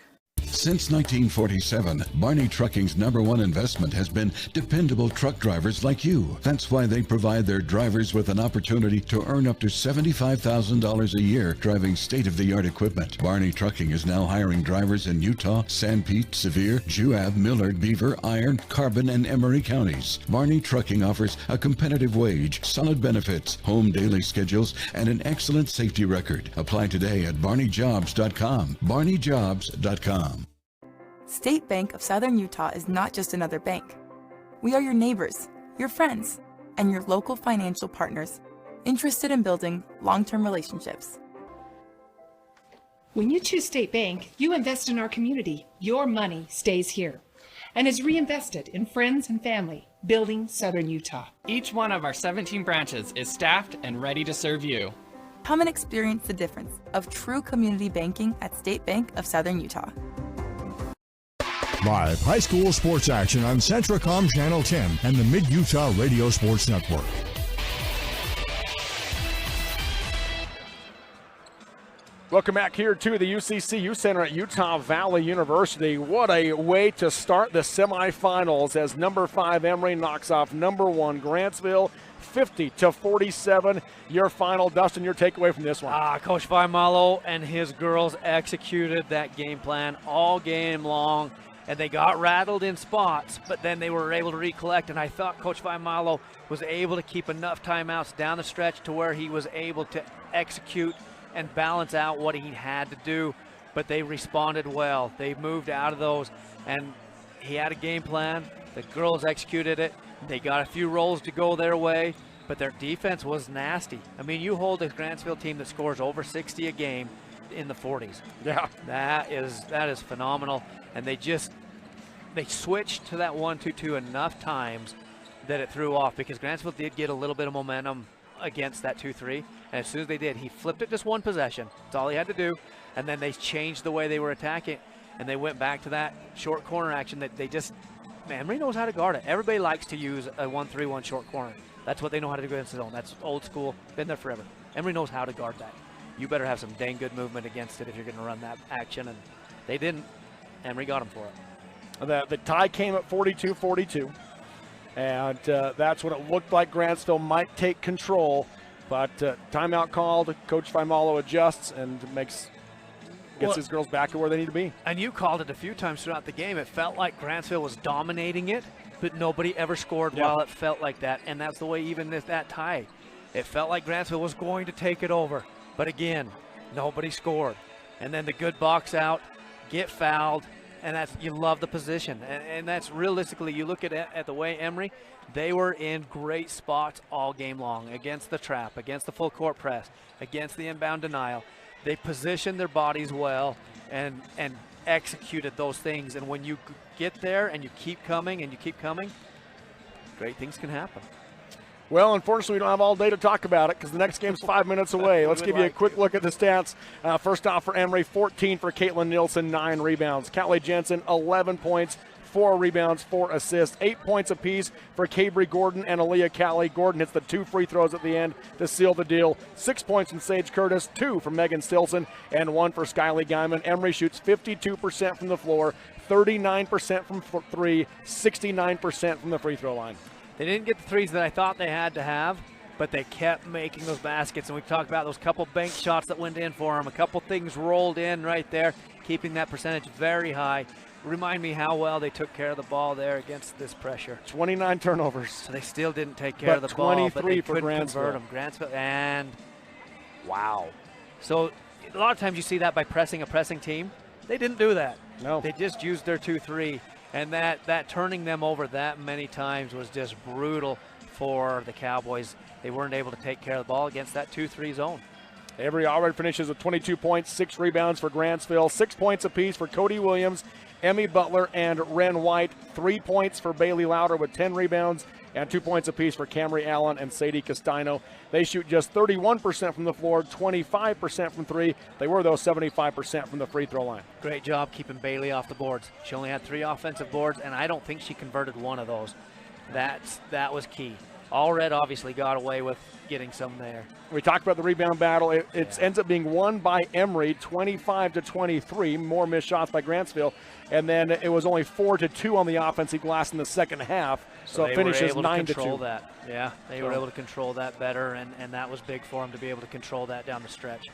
Since 1947, Barney Trucking's #1 investment has been dependable truck drivers like you. That's why they provide their drivers with an opportunity to earn up to $75,000 a year driving state-of-the-art equipment. Barney Trucking is now hiring drivers in Utah, Sanpete, Sevier, Juab, Millard, Beaver, Iron, Carbon, and Emery counties. Barney Trucking offers a competitive wage, solid benefits, home daily schedules, and an excellent safety record. Apply today at barneyjobs.com. barneyjobs.com. State Bank of Southern Utah is not just another bank. We are your neighbors, your friends, and your local financial partners, interested in building long-term relationships. When you choose State Bank, you invest in our community. Your money stays here and is reinvested in friends and family, building Southern Utah. Each one of our 17 branches is staffed and ready to serve you. Come and experience the difference of true community banking at State Bank of Southern Utah. Live high school sports action on Centracom Channel 10 and the Mid-Utah Radio Sports Network. Welcome back here to the UCC Youth Center at Utah Valley University. What a way to start the semifinals as number 5 Emery knocks off number 1 Grantsville 50-47. Your final, Dustin, your takeaway from this one. Coach Vaimalo and his girls executed that game plan all game long, and they got rattled in spots, but then they were able to recollect, and I thought Coach Vaimalo was able to keep enough timeouts down the stretch to where he was able to execute and balance out what he had to do, but they responded well. They moved out of those, and he had a game plan. The girls executed it. They got a few rolls to go their way, but their defense was nasty. I mean, you hold a Grantsville team that scores over 60 a game in the 40s. Yeah. That is phenomenal, and they switched to that 1-2-2 enough times that it threw off, because Grantsville did get a little bit of momentum against that 2-3, and as soon as they did, he flipped it just one possession. That's all he had to do, and then they changed the way they were attacking, and they went back to that short corner action that they just, Emery knows how to guard it. Everybody likes to use a 1-3-1 short corner. That's what they know how to do against the zone. That's old school, been there forever. Emery knows how to guard that. You better have some dang good movement against it if you're going to run that action, and they didn't. Emery got him for it. The tie came at 42-42. And that's what it looked like. Grantsville might take control, but timeout called. Coach Vaimalo adjusts and gets his girls back to where they need to be. And you called it a few times throughout the game. It felt like Grantsville was dominating it, but nobody ever scored while it felt like that. And that's the way even that tie. It felt like Grantsville was going to take it over. But again, nobody scored. And then the good box out, get fouled, and that's, you love the position. And that's realistically, you look at the way Emery, they were in great spots all game long against the trap, against the full court press, against the inbound denial. They positioned their bodies well and executed those things. And when you get there and you keep coming and you keep coming, great things can happen. Well, unfortunately, we don't have all day to talk about it because the next game's 5 minutes away. Let's give you a quick look at the stats. First off for Emery, 14 for Caitlin Nielsen, 9 rebounds. Callie Jensen, 11 points, 4 rebounds, 4 assists, 8 points apiece for Cabry Gordon and Aaliyah Callie. Gordon hits the 2 free throws at the end to seal the deal. 6 points from Sage Curtis, 2 from Megan Stilson, and 1 for Skylie Guyman. Emery shoots 52% from the floor, 39% from 3, 69% from the free throw line. They didn't get the threes that I thought they had to have, but they kept making those baskets. And we talked about those couple bank shots that went in for them. A couple things rolled in right there, keeping that percentage very high. Remind me how well they took care of the ball there against this pressure. 29 turnovers. So they still didn't take care of the ball, but they couldn't convert them. Grantsville, and wow. So a lot of times you see that by pressing a pressing team. They didn't do that. No. They just used their 2-3. And that turning them over that many times was just brutal for the Cowboys. They weren't able to take care of the ball against that 2-3 zone. Emery already finishes with 22 points, 6 rebounds for Grantsville, 6 points apiece for Cody Williams, Emmy Butler, and Ren White. 3 points for Bailey Lauder with 10 rebounds, and 2 points apiece for Camry Allen and Sadie Castano. They shoot just 31% from the floor, 25% from 3. They were, though, 75% from the free throw line. Great job keeping Bailey off the boards. She only had 3 offensive boards, and I don't think she converted one of those. That was key. All Red obviously got away with getting some there. We talked about the rebound battle. It ends up being won by Emery, 25-23. More missed shots by Grantsville. And then it was only 4-2 on the offensive glass in the second half. So it finishes 9-2. That. Yeah, they were able to control that better, and that was big for them to be able to control that down the stretch.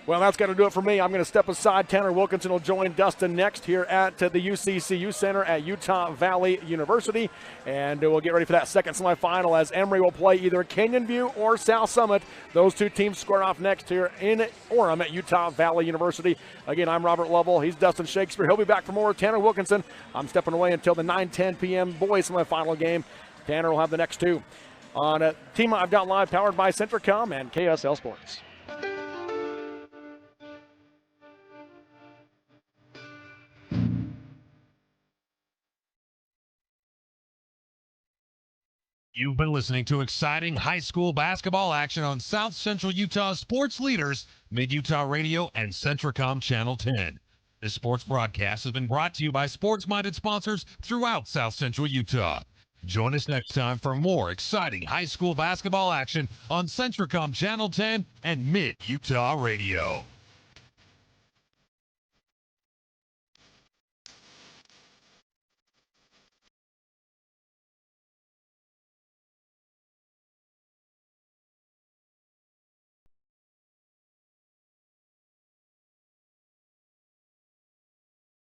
Well, that's going to do it for me. I'm going to step aside. Tanner Wilkinson will join Dustin next here at the UCC Youth Center at Utah Valley University. And we'll get ready for that second semifinal as Emery will play either Canyon View or South Summit. Those two teams square off next here in Orem at Utah Valley University. Again, I'm Robert Lovell. He's Dustin Shakespeare. He'll be back for more. Tanner Wilkinson. I'm stepping away until the 9:10 p.m. boys semifinal game. Tanner will have the next two on Team I've Got Live, powered by Centracom and KSL Sports. You've been listening to exciting high school basketball action on South Central Utah sports leaders, Mid-Utah Radio and Centricom Channel 10. This sports broadcast has been brought to you by sports-minded sponsors throughout South Central Utah. Join us next time for more exciting high school basketball action on Centricom Channel 10 and Mid-Utah Radio.